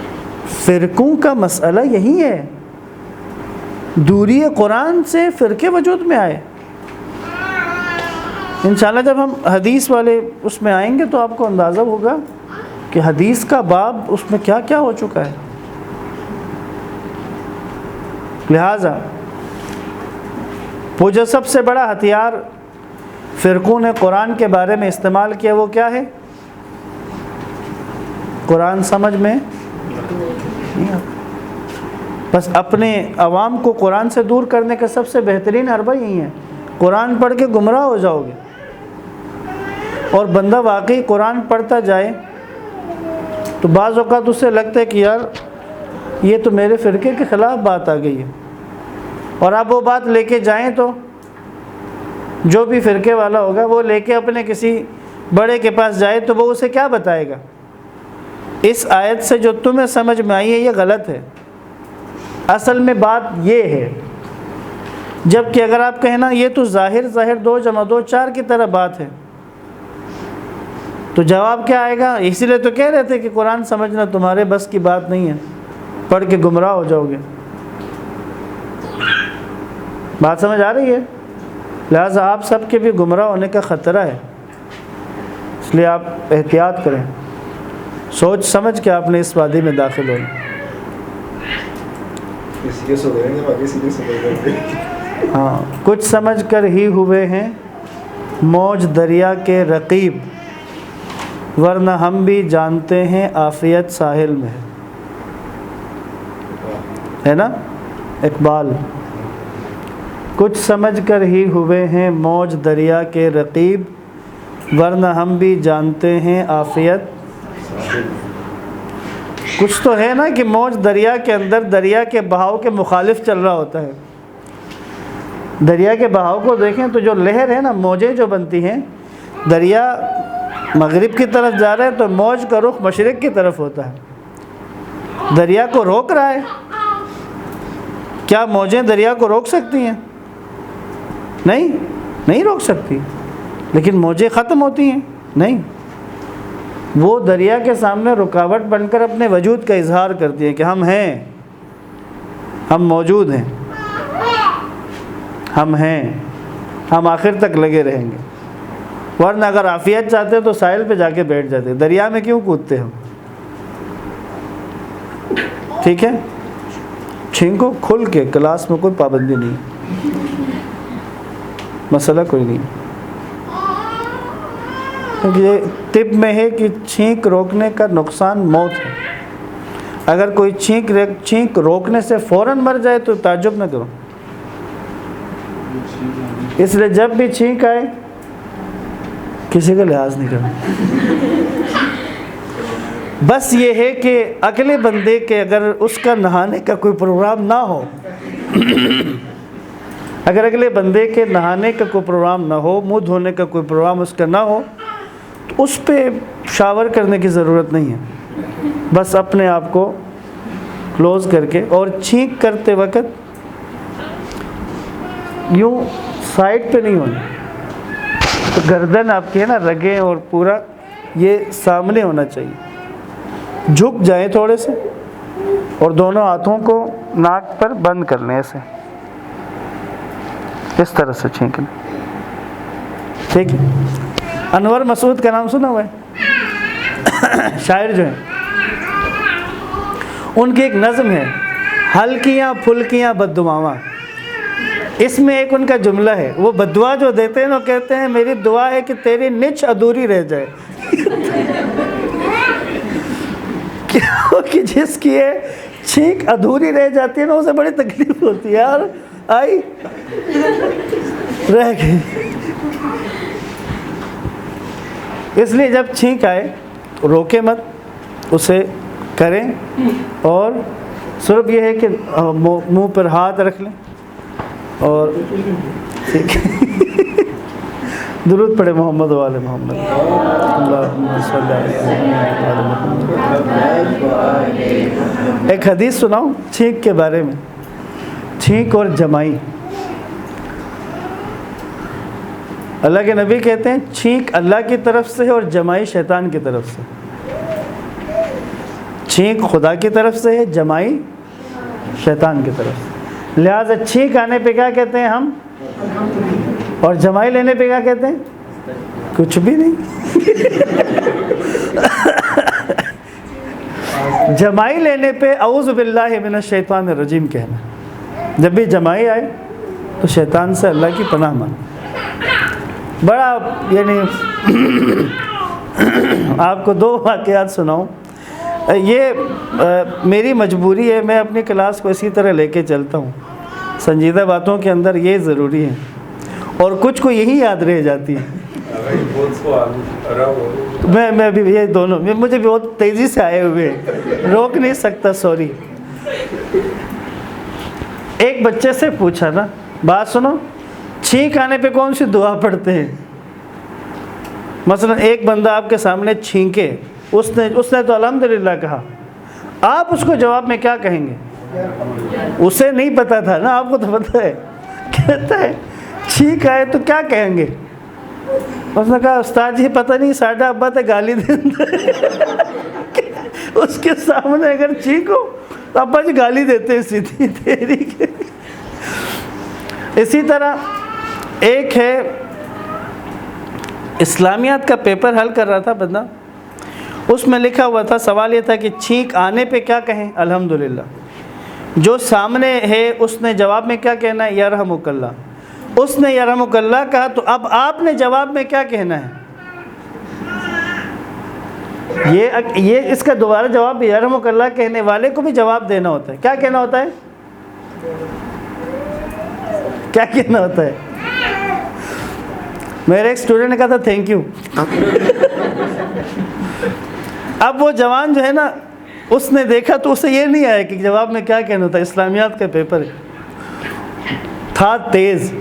فرقوں کا مسئلہ یہی ہے، دوری قرآن سے فرقے وجود میں آئے۔ انشاءاللہ جب ہم حدیث والے اس میں آئیں گے تو آپ کو اندازہ ہوگا کہ حدیث کا باب اس میں کیا کیا ہو چکا ہے۔ لہٰذا وہ جو سب سے بڑا ہتھیار فرقوں نے قرآن کے بارے میں استعمال کیا وہ کیا ہے؟ قرآن سمجھ میں نہیں آتا۔ بس اپنے عوام کو قرآن سے دور کرنے کا سب سے بہترین حربہ یہی ہے، قرآن پڑھ کے گمراہ ہو جاؤ گے۔ اور بندہ واقعی قرآن پڑھتا جائے تو بعض اوقات اسے لگتا ہے کہ یار یہ تو میرے فرقے کے خلاف بات آ گئی ہے، اور آپ وہ بات لے کے جائیں تو جو بھی فرقے والا ہوگا وہ لے کے اپنے کسی بڑے کے پاس جائے تو وہ اسے کیا بتائے گا؟ اس آیت سے جو تمہیں سمجھ میں آئی ہے یہ غلط ہے، اصل میں بات یہ ہے۔ جبکہ اگر آپ کہنا یہ تو ظاہر 2 + 2 4 کی طرح بات ہے، تو جواب کیا آئے گا؟ اسی لیے تو کہہ رہے تھے کہ قرآن سمجھنا تمہارے بس کی بات نہیں ہے، پڑھ کے گمراہ ہو جاؤ گے۔ بات سمجھ آ رہی ہے؟ لہٰذا آپ سب کے بھی گمراہ ہونے کا خطرہ ہے، اس لیے آپ احتیاط کریں، سوچ سمجھ کے آپ نے اس وادی میں داخل ہونا۔ ہاں، کچھ سمجھ کر ہی ہوئے ہیں موج دریا کے رقیب، ورنہ ہم بھی جانتے ہیں عافیت ساحل میں ہے نا اقبال۔ کچھ سمجھ کر ہی ہوئے ہیں موج دریا کے رقیب، ورنہ ہم بھی جانتے ہیں عافیت۔ کچھ تو ہے نا کہ موج دریا کے اندر دریا کے بہاؤ کے مخالف چل رہا ہوتا ہے۔ دریا کے بہاؤ کو دیکھیں تو جو لہر ہے نا، موجیں جو بنتی ہیں، دریا مغرب کی طرف جا رہا ہے تو موج کا رخ مشرق کی طرف ہوتا ہے، دریا کو روک رہا ہے۔ کیا موجیں دریا کو روک سکتی ہیں؟ نہیں روک سکتی، لیکن موجیں ختم ہوتی ہیں؟ نہیں، وہ دریا کے سامنے رکاوٹ بن کر اپنے وجود کا اظہار کرتی ہیں کہ ہم ہیں، ہم موجود ہیں، ہم آخر تک لگے رہیں گے۔ ورنہ اگر عافیت چاہتے تو ساحل پہ جا کے بیٹھ جاتے، دریا میں کیوں کودتے ہم؟ ٹھیک ہے، چھینکو کھل کے، کلاس میں کوئی پابندی نہیں، مسئلہ کوئی نہیں۔ کیونکہ یہ طب میں ہے کہ چھینک روکنے کا نقصان موت ہے۔ اگر کوئی چھینک روکنے سے فوراً مر جائے تو تعجب نہ کرو۔ اس لیے جب بھی چھینک آئے کسی کا لحاظ نہیں کرنا، بس یہ ہے کہ اگلے بندے کے اگر اس کا نہانے کا کوئی پروگرام نہ ہو اگر اگلے بندے کے نہانے کا کوئی پروگرام نہ ہو، منہ دھونے کا کوئی پروگرام اس کا نہ ہو، تو اس پہ شاور کرنے کی ضرورت نہیں ہے. بس اپنے آپ کو کلوز کر کے، اور چھینک کرتے وقت یوں سائڈ پہ نہیں ہونا، تو گردن آپ کی ہے نا، رگیں اور پورا یہ سامنے ہونا چاہیے. جھک جائیں تھوڑے سے اور دونوں ہاتھوں کو ناک پر بند کر لیں، ایسے اس طرح سے چھینکنا. ٹھیک ہے. انور مسعود کا نام سنا ہوا ہے؟ شاعر جو ہیں، ان کی ایک نظم ہے، ہلکیاں پھلکیاں بددعاواں. اس میں ایک ان کا جملہ ہے، وہ بددعا جو دیتے ہیں وہ کہتے ہیں میری دعا ہے کہ تیری نچ ادھوری رہ جائے. کہ جس کی ہے چھینک ادھوری رہ جاتی ہے نا، اسے بڑی تکلیف ہوتی ہے، یار آئی رہ گئی. اس لیے جب چھینک آئے تو روکے مت، اسے کریں، اور صرف یہ ہے کہ منہ پر ہاتھ رکھ لیں اور ٹھیک ہے. درود پڑھے محمد و آل محمد. اللہم صلی علی محمد. ایک حدیث سناؤں چھینک کے بارے میں، چھینک اور جمائی. اللہ کے نبی کہتے ہیں چھینک اللہ کی طرف سے ہے اور جمائی شیطان کی طرف سے. چھینک خدا کی طرف سے ہے، جمائی شیطان کی طرف سے. لہٰذا چھینک آنے پہ کیا کہتے ہیں ہم، اور جمائی لینے پہ کیا کہتے ہیں؟ کچھ بھی نہیں. جمائی لینے پہ اعوذ باللہ من الشیطان الرجیم کہنا. جب بھی جمائی آئے تو شیطان سے اللہ کی پناہ مانگو. بڑا یعنی آپ کو 2 واقعات سناؤں. یہ میری مجبوری ہے، میں اپنی کلاس کو اسی طرح لے کے چلتا ہوں. سنجیدہ باتوں کے اندر یہ ضروری ہے، اور کچھ کو یہی یاد رہ جاتی ہے. میں بھی یہ دونوں مجھے بہت تیزی سے آئے ہوئے روک نہیں سکتا، سوری. ایک بچے سے پوچھا نا، بات سنو، چھینک آنے پہ کون سی دعا پڑھتے ہیں؟ مثلا ایک بندہ آپ کے سامنے چھینکے، اس نے تو الحمدللہ کہا، آپ اس کو جواب میں کیا کہیں گے؟ اسے نہیں پتا تھا نا، آپ کو تو پتا ہے. کہتا ہے چھینک آئے تو کیا کہیں گے؟ اس نے کہا استاد جی پتہ نہیں، ساڈا ابا تو گالی دیتا ہے. اس کے سامنے اگر چھینکو تو ابا جی گالی دیتے ہیں سیدھی تیری. اسی طرح ایک ہے، اسلامیات کا پیپر حل کر رہا تھا بندہ، اس میں لکھا ہوا تھا، سوال یہ تھا کہ چھینک آنے پہ کیا کہیں؟ الحمدللہ. جو سامنے ہے اس نے جواب میں کیا کہنا ہے؟ یرحمک اللہ. اس نے یرحمک اللہ کہا، تو اب آپ نے جواب میں کیا کہنا ہے؟ یہ اس کا دوبارہ جواب بھی، یرحمک اللہ کہنے والے کو بھی جواب دینا ہوتا ہے. کیا کہنا ہوتا ہے؟ کیا کہنا ہوتا ہے؟ میرے ایک اسٹوڈنٹ نے کہا تھا تھینک یو. اب وہ جوان جو ہے نا، اس نے دیکھا تو اسے یہ نہیں آیا کہ جواب میں کیا کہنا ہوتا ہے. اسلامیات کا پیپر تھا تیز،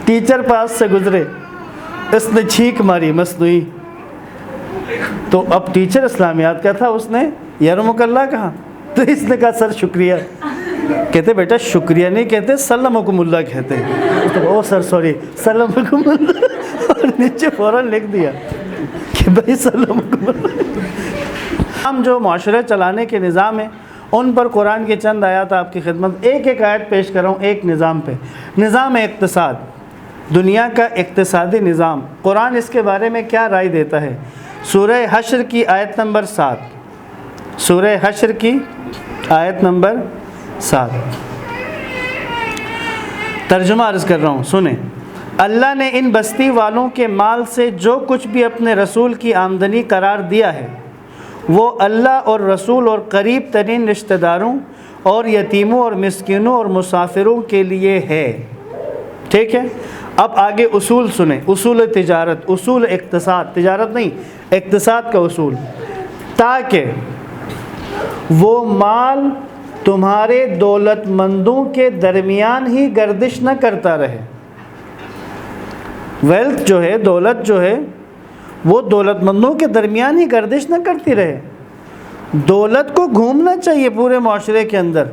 ٹیچر پاس سے گزرے، اس نے چھینک ماری مصنوعی. تو اب ٹیچر اسلامیات کا تھا، اس نے یرحمک اللہ کہا، تو اس نے کہا سر شکریہ. کہتے بیٹا شکریہ نہیں کہتے، سلمکم اللہ کہتے ہیں. او سر سوری، سلمکم اللہ، اور نیچے فوراً لکھ دیا کہ بھائی سلمکم اللہ. ہم جو معاشرہ چلانے کے نظام ہیں ان پر قرآن کی چند آیات آپ کی خدمت، ایک آیت پیش کر رہا ہوں. ایک نظام پہ، نظام اقتصاد، دنیا کا اقتصادی نظام، قرآن اس کے بارے میں کیا رائے دیتا ہے؟ سورہ حشر کی آیت نمبر 7. سورہ حشر کی آیت نمبر 7. ترجمہ عرض کر رہا ہوں، سنیں. اللہ نے ان بستی والوں کے مال سے جو کچھ بھی اپنے رسول کی آمدنی قرار دیا ہے وہ اللہ اور رسول اور قریب ترین رشتہ داروں اور یتیموں اور مسکینوں اور مسافروں کے لیے ہے. ٹھیک ہے. اب آگے اصول سنیں، اصول تجارت، اصول اقتصاد، تجارت نہیں اقتصاد کا اصول. تاکہ وہ مال تمہارے دولت مندوں کے درمیان ہی گردش نہ کرتا رہے۔ ویلتھ جو ہے، دولت جو ہے، وہ دولت مندوں کے درمیان ہی گردش نہ کرتی رہے۔ دولت کو گھومنا چاہیے پورے معاشرے کے اندر،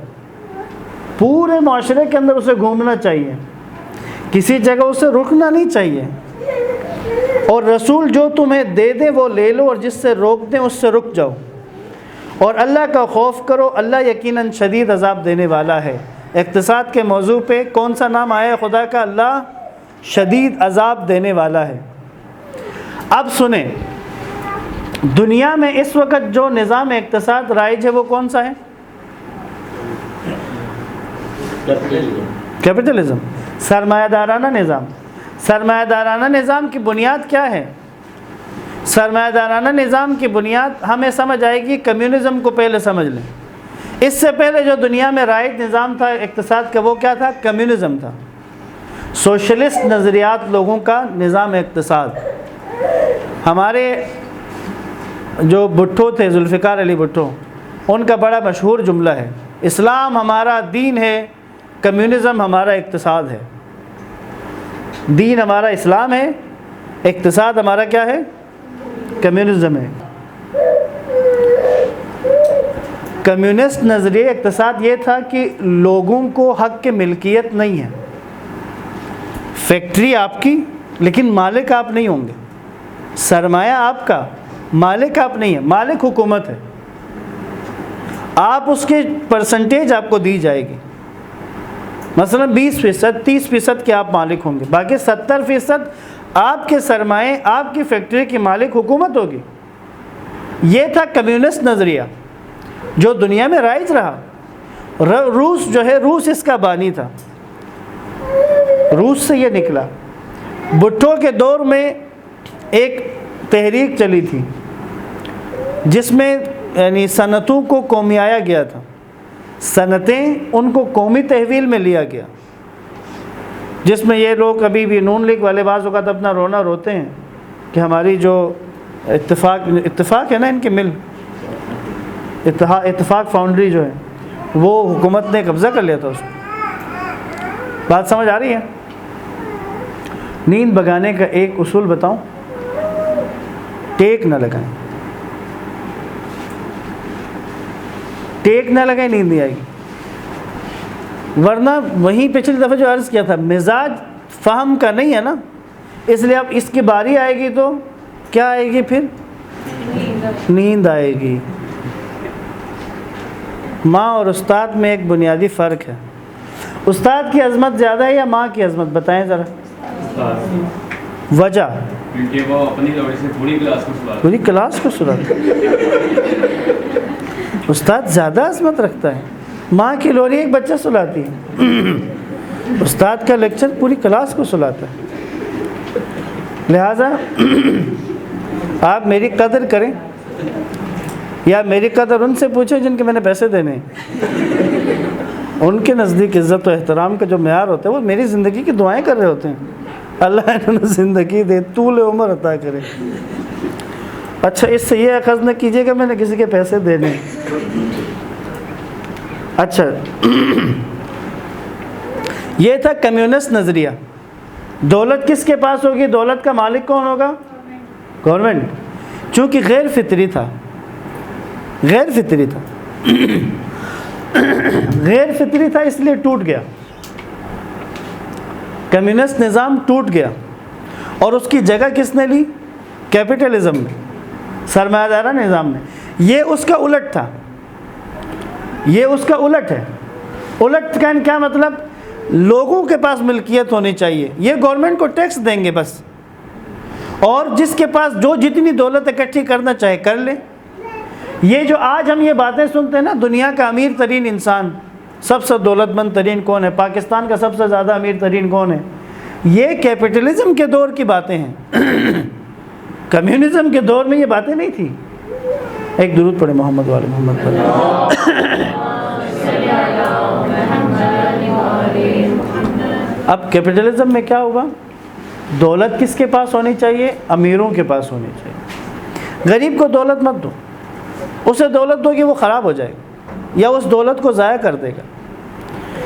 پورے معاشرے کے اندر اسے گھومنا چاہیے، کسی جگہ اسے رکنا نہیں چاہیے۔ اور رسول جو تمہیں دے دے وہ لے لو، اور جس سے روک دیں اس سے رک جاؤ، اور اللہ کا خوف کرو، اللہ یقیناً شدید عذاب دینے والا ہے۔ اقتصاد کے موضوع پہ کون سا نام آیا ہے خدا کا؟ اللہ شدید عذاب دینے والا ہے۔ اب سنیں، دنیا میں اس وقت جو نظام اقتصاد رائج ہے وہ کون سا ہے؟ کیپٹلزم، سرمایہ دارانہ نظام۔ سرمایہ دارانہ نظام کی بنیاد کیا ہے؟ سرمایہ دارانہ نظام کی بنیاد ہمیں سمجھ آئے گی، کمیونزم کو پہلے سمجھ لیں۔ اس سے پہلے جو دنیا میں رائج نظام تھا اقتصاد کا وہ کیا تھا؟ کمیونزم تھا، سوشلسٹ نظریات لوگوں کا نظام اقتصاد۔ ہمارے جو بھٹو تھے، ذوالفقار علی بھٹو، ان کا بڑا مشہور جملہ ہے، اسلام ہمارا دین ہے، کمیونزم ہمارا اقتصاد ہے۔ دین ہمارا اسلام ہے، اقتصاد ہمارا کیا ہے؟ کمیونزم ہے۔ کمیونسٹ نظریہ اقتصاد یہ تھا کہ لوگوں کو حق کی ملکیت نہیں ہے، فیکٹری آپ کی لیکن مالک آپ نہیں ہوں گے، سرمایہ آپ کا، مالک آپ نہیں ہے، مالک حکومت ہے، آپ اس کے پرسنٹیج آپ کو دی جائے گی، مثلا 20%، 30% کے آپ مالک ہوں گے، باقی 70% آپ کے سرمایہ، آپ کی فیکٹری کی مالک حکومت ہوگی۔ یہ تھا کمیونسٹ نظریہ جو دنیا میں رائج رہا۔ روس جو ہے، روس اس کا بانی تھا، روس سے یہ نکلا۔ بھٹو کے دور میں ایک تحریک چلی تھی جس میں یعنی صنعتوں کو قومیایا گیا تھا، صنعتیں ان کو قومی تحویل میں لیا گیا، جس میں یہ لوگ ابھی بھی نون لیگ والے بعض اوقات اپنا رونا روتے ہیں کہ ہماری جو اتفاق ہے نا، ان کی مل اتفاق فاؤنڈری جو ہے، وہ حکومت نے قبضہ کر لیا تھا اس کو۔ بات سمجھ آ رہی ہے؟ نیند بھگانے کا ایک اصول بتاؤں، ٹیک نہ لگائیں، ٹیک نہ لگائیں، نیند نہیں آئے گی۔ ورنہ وہیں پچھلی دفعہ جو عرض کیا تھا، مزاج فہم کا نہیں ہے نا، اس لیے اب اس کی باری آئے گی تو کیا آئے گی؟ پھر نیند آئے گی۔ ماں اور استاد میں ایک بنیادی فرق ہے۔ استاد کی عظمت زیادہ ہے یا ماں کی عظمت؟ بتائیں ذرا وجہ۔ کیونکہ وہ اپنی لوڑی سے پوری کلاس کو سلاتا ہے، پوری کلاس کو سلاتا ہے۔ استاد زیادہ عظمت رکھتا ہے، ماں کی لوری ایک بچہ سلاتی ہے، استاد کا لیکچر پوری کلاس کو سلاتا ہے۔ لہٰذا آپ میری قدر کریں، یا میری قدر ان سے پوچھیں جن کے میں نے پیسے دینے ہیں۔ ان کے نزدیک عزت و احترام کا جو معیار ہوتا ہے وہ میری زندگی کی دعائیں کر رہے ہوتے ہیں، اللہ انہیں زندگی دے، طول عمر عطا کرے۔ اچھا، اس سے یہ اخذ نہ کیجیے کہ میں نے کسی کے پیسے دینے۔ اچھا، یہ تھا کمیونسٹ نظریہ۔ دولت کس کے پاس ہوگی؟ دولت کا مالک کون ہوگا؟ گورنمنٹ۔ چونکہ غیر فطری تھا، غیر فطری تھا، غیر فطری تھا، اس لیے ٹوٹ گیا، کمیونسٹ نظام ٹوٹ گیا، اور اس کی جگہ کس نے لی؟ کیپٹلزم نے، سرمایہ دارہ نظام نے۔ یہ اس کا الٹ تھا، یہ اس کا الٹ ہے۔ الٹ کا کیا مطلب؟ لوگوں کے پاس ملکیت ہونی چاہیے، یہ گورنمنٹ کو ٹیکس دیں گے بس، اور جس کے پاس جو جتنی دولت اکٹھی کرنا چاہے کر لے۔ یہ جو آج ہم یہ باتیں سنتے ہیں نا، دنیا کا امیر ترین انسان، سب سے دولت مند ترین کون ہے، پاکستان کا سب سے زیادہ امیر ترین کون ہے، یہ کیپٹلزم کے دور کی باتیں ہیں۔ کمیونزم کے دور میں یہ باتیں نہیں تھی۔ ایک درود پڑھے محمد والے محمد پڑھے۔ اب کیپٹلزم میں کیا ہوگا؟ دولت کس کے پاس ہونی چاہیے؟ امیروں کے پاس ہونی چاہیے۔ غریب کو دولت مت دو، اسے دولت دو کہ وہ خراب ہو جائے گا یا اس دولت کو ضائع کر دے گا۔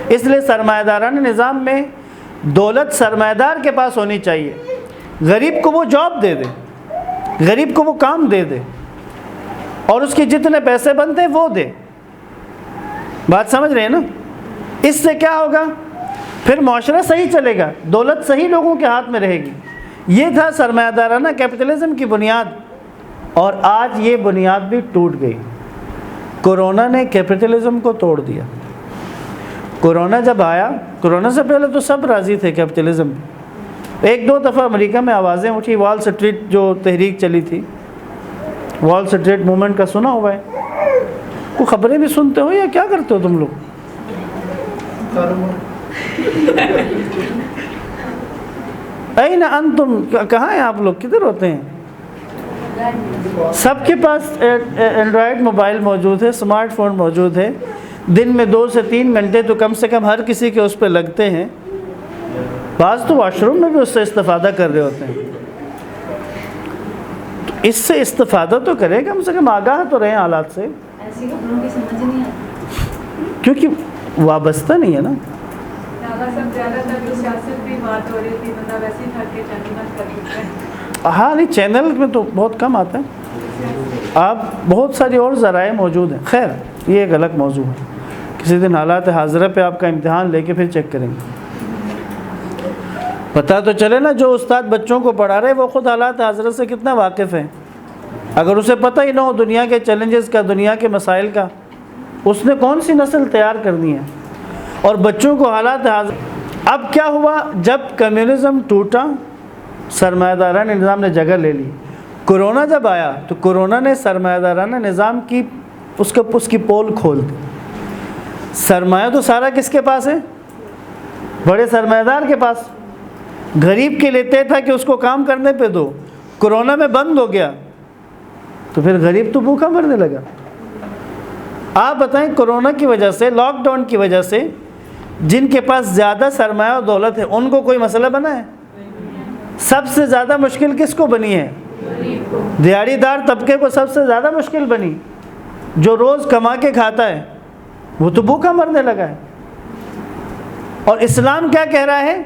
اس لیے سرمایہ دارانہ نظام میں دولت سرمایہ دار کے پاس ہونی چاہیے، غریب کو وہ جاب دے دے، غریب کو وہ کام دے دے اور اس کے جتنے پیسے بنتے ہیں وہ دے۔ بات سمجھ رہے ہیں نا؟ اس سے کیا ہوگا؟ پھر معاشرہ صحیح چلے گا، دولت صحیح لوگوں کے ہاتھ میں رہے گی۔ یہ تھا سرمایہ دارانہ کیپٹلزم کی بنیاد، اور آج یہ بنیاد بھی ٹوٹ گئی۔ کورونا نے کیپٹلزم کو توڑ دیا۔ کورونا جب آیا، کورونا سے پہلے تو سب راضی تھے کیپٹلزم پہ۔ ایک دو دفعہ امریکہ میں آوازیں اٹھی، وال سٹریٹ جو تحریک چلی تھی، وال سٹریٹ موومنٹ کا سنا ہوا ہے؟ کوئی خبریں بھی سنتے ہو یا کیا کرتے ہو تم لوگ؟ این انتم، کہاں ہیں آپ لوگ؟ کدھر ہوتے ہیں؟ سب کے پاس اینڈرائڈ موبائل موجود ہے، اسمارٹ فون موجود ہے، دن میں 2 سے 3 گھنٹے تو کم سے کم ہر کسی کے اس پہ لگتے ہیں۔ بعض تو واش روم میں بھی اس سے استفادہ کر رہے ہوتے ہیں۔ تو اس سے استفادہ تو کرے، کم سے کم آگاہ تو رہیں حالات سے، ایسی خبروں کی سمجھ نہیں آتی کیونکہ وابستہ نہیں ہے نا۔ سب زیادہ تر جو سیاست بھی بات ہو رہی تھی، مطلب ویسے ہی تھک کے چینل کر دیتے ہیں۔ ہاں نہیں، چینل میں تو بہت کم آتا ہے، آپ بہت ساری اور ذرائع موجود ہیں۔ خیر یہ ایک الگ موضوع ہے، کسی دن حالات حاضرہ پہ آپ کا امتحان لے کے پھر چیک کریں گے، پتہ تو چلے نا جو استاد بچوں کو پڑھا رہے وہ خود حالات حاضرہ سے کتنا واقف ہے۔ اگر اسے پتہ ہی نہ ہو دنیا کے چیلنجز کا، دنیا کے مسائل کا، اس نے کون سی نسل تیار کرنی ہے؟ اور بچوں کو حالات حاضر۔ اب کیا ہوا؟ جب کمیونزم ٹوٹا، سرمایہ دارانہ نظام نے جگہ لے لی۔ کورونا جب آیا تو کورونا نے سرمایہ دارانہ نظام کی اس کی پول کھول دی۔ سرمایہ تو سارا کس کے پاس ہے؟ بڑے سرمایہ دار کے پاس۔ غریب کے لیے طے تھا کہ اس کو کام کرنے پہ دو، کورونا میں بند ہو گیا تو پھر غریب تو بھوکا مرنے لگا۔ آپ بتائیں کورونا کی وجہ سے، لاک ڈاؤن کی وجہ سے جن کے پاس زیادہ سرمایہ اور دولت ہے ان کو کوئی مسئلہ بنا ہے؟ سب سے زیادہ مشکل کس کو بنی ہے؟ دیہڑی دار طبقے کو سب سے زیادہ مشکل بنی۔ جو روز کما کے کھاتا ہے وہ تو بھوکا مرنے لگا ہے۔ اور اسلام کیا کہہ رہا ہے؟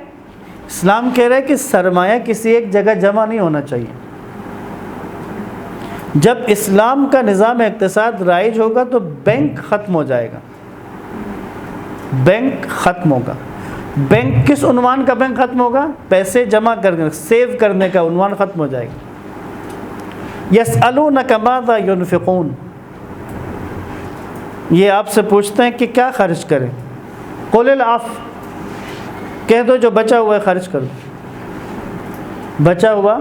اسلام کہہ رہا ہے کہ سرمایہ کسی ایک جگہ جمع نہیں ہونا چاہیے۔ جب اسلام کا نظام اقتصاد رائج ہوگا تو بینک ختم ہو جائے گا، بینک ختم ہوگا۔ بینک کس عنوان کا بینک ختم ہوگا؟ پیسے جمع کرنے، سیو کرنے کا عنوان ختم ہو جائے گا۔ یسألونک ماذا ینفقون، یہ آپ سے پوچھتے ہیں کہ کیا خرچ کریں، قل العفو، کہہ دو جو بچا ہوا ہے خرچ کر دو۔ بچا ہوا،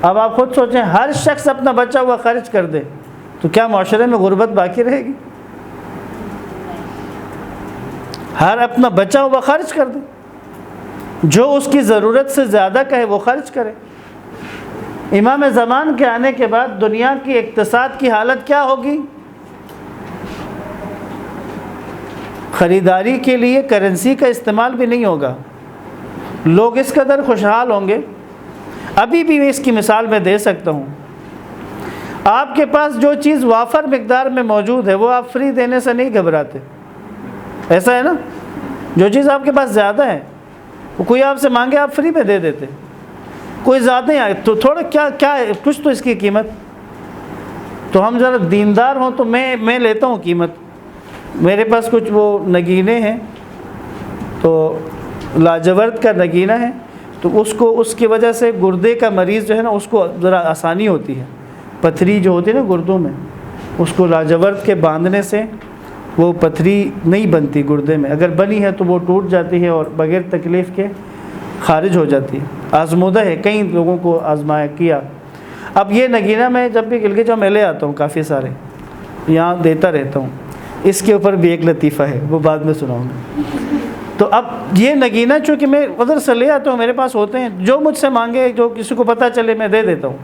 اب آپ خود سوچیں، ہر شخص اپنا بچا ہوا خرچ کر دے تو کیا معاشرے میں غربت باقی رہے گی؟ ہر اپنا بچا ہوا خرچ کر دے، جو اس کی ضرورت سے زیادہ کہے وہ خرچ کرے۔ امام زمان کے آنے کے بعد دنیا کی اقتصاد کی حالت کیا ہوگی؟ خریداری کے لیے کرنسی کا استعمال بھی نہیں ہوگا، لوگ اس قدر خوشحال ہوں گے۔ ابھی بھی میں اس کی مثال میں دے سکتا ہوں، آپ کے پاس جو چیز وافر مقدار میں موجود ہے وہ آپ فری دینے سے نہیں گھبراتے، ایسا ہے نا؟ جو چیز آپ کے پاس زیادہ ہے وہ کوئی آپ سے مانگے آپ فری میں دے دیتے، کوئی زیادہ نہیں آئے تو تھوڑا کیا ہے، کچھ تو اس کی قیمت، تو ہم ذرا دیندار ہوں تو میں لیتا ہوں قیمت۔ میرے پاس کچھ وہ نگینے ہیں تو لاجورد کا نگینہ ہے، تو اس کی وجہ سے گردے کا مریض جو ہے نا اس کو ذرا آسانی ہوتی ہے، پتھری جو ہوتی ہے نا گردوں میں، اس کو لاجورد کے باندھنے سے وہ پتھری نہیں بنتی گردے میں، اگر بنی ہے تو وہ ٹوٹ جاتی ہے اور بغیر تکلیف کے خارج ہو جاتی ہے۔ آزمودہ ہے، کئی لوگوں کو آزمایا کیا۔ اب یہ نگینہ میں جب بھی گلگت میں لے آتا ہوں، کافی سارے یہاں دیتا رہتا ہوں، اس کے اوپر بھی ایک لطیفہ ہے وہ بعد میں سناؤں گا۔ تو اب یہ نگینہ چونکہ میں ادھر سے لے آتا ہوں، میرے پاس ہوتے ہیں، جو مجھ سے مانگے، جو کسی کو پتہ چلے میں دے دیتا ہوں۔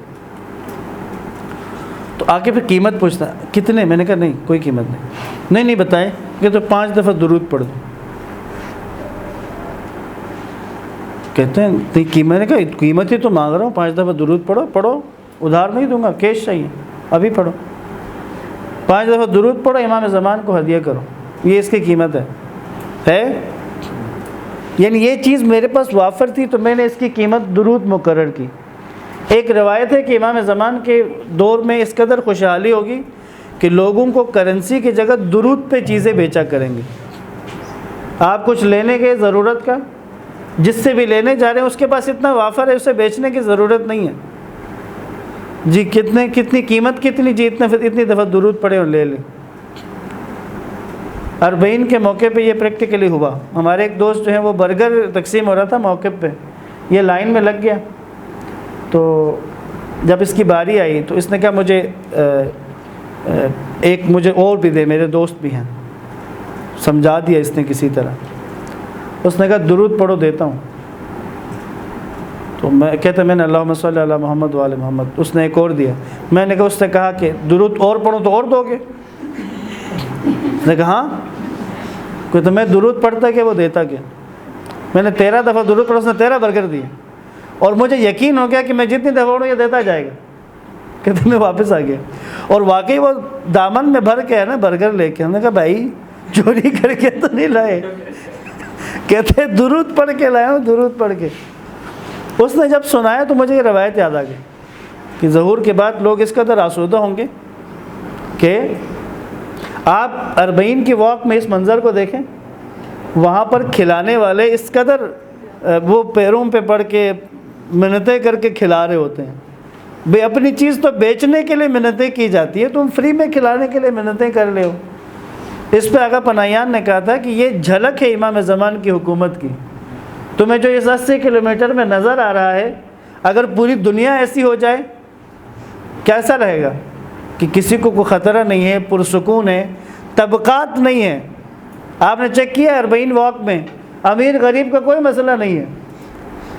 تو آ کے پھر قیمت پوچھتا کتنے، میں نے کہا نہیں کوئی قیمت نہیں بتائے کہ تو 5 دفعہ درود پڑھ دو۔ کہتے ہیں قیمت، نے کہا قیمت ہی تو مانگ رہا ہوں، 5 دفعہ درود پڑھو، ادھار نہیں دوں گا، کیش چاہیے، ابھی پڑھو۔ 5 دفعہ درود پڑھو، امام زمان کو ہدیہ کرو، یہ اس کی قیمت ہے۔ یعنی یہ چیز میرے پاس وافر تھی تو میں نے اس کی قیمت درود مقرر کی۔ ایک روایت ہے کہ امام زمان کے دور میں اس قدر خوشحالی ہوگی کہ لوگوں کو کرنسی کی جگہ درود پہ چیزیں بیچا کریں گے۔ آپ کچھ لینے کے ضرورت کا، جس سے بھی لینے جا رہے ہیں اس کے پاس اتنا وافر ہے، اسے بیچنے کی ضرورت نہیں ہے جی کتنی قیمت کتنی جی اتنی دفعہ درود پڑھے اور لے لیں۔ 40 کے موقع پہ یہ پریکٹیکلی ہوا۔ ہمارے ایک دوست جو ہیں وہ برگر تقسیم ہو رہا تھا موقع پہ، یہ لائن میں لگ گیا، تو جب اس کی باری آئی تو اس نے کہا مجھے اور بھی دے، میرے دوست بھی ہیں۔ سمجھا دیا اس نے کسی طرح، اس نے کہا درود پڑھو دیتا ہوں، تو میں نے اللہم صلی علی محمد وعلی محمد، اس نے ایک اور دیا۔ میں نے کہا اس سے کہا کہ درود اور پڑھو تو اور دو گے؟ اس نے کہا ہاں، کوئی تو میں درود پڑھتا کہ وہ دیتا کیا؟ میں نے 13 دفعہ درود پڑھا، اس نے 13 برگر دیے، اور مجھے یقین ہو گیا کہ میں جتنی دفعہ پڑھوں یہ دیتا جائے گا۔ کہتے میں واپس آ گیا، اور واقعی وہ دامن میں بھر کے ہے نا برگر لے کے۔ ہم نے کہا بھائی چوری کر کے تو نہیں لائے؟ کہتے درود پڑھ کے لائے ہوں، درود پڑھ کے۔ اس نے جب سنایا تو مجھے یہ روایت یاد آ گئی کہ ظہور کے بعد لوگ اس قدر آسودہ ہوں گے کہ آپ 40 کی واک میں اس منظر کو دیکھیں، وہاں پر کھلانے والے اس قدر وہ پیروں پہ پڑھ کے منتیں کر کے کھلا رہے ہوتے ہیں۔ بھئی اپنی چیز تو بیچنے کے لیے منتیں کی جاتی ہے، تم فری میں کھلانے کے لیے منتیں کر لے ہو۔ اس پہ آقا پناہیان نے کہا تھا کہ یہ جھلک ہے امام زمان کی حکومت کی۔ تمہیں جو اس 80 کلومیٹر میں نظر آ رہا ہے، اگر پوری دنیا ایسی ہو جائے کیسا رہے گا؟ کہ کسی کو کوئی خطرہ نہیں ہے، پرسکون ہے، طبقات نہیں ہے۔ آپ نے چیک کیا 40 واک میں امیر غریب کا کوئی مسئلہ نہیں ہے۔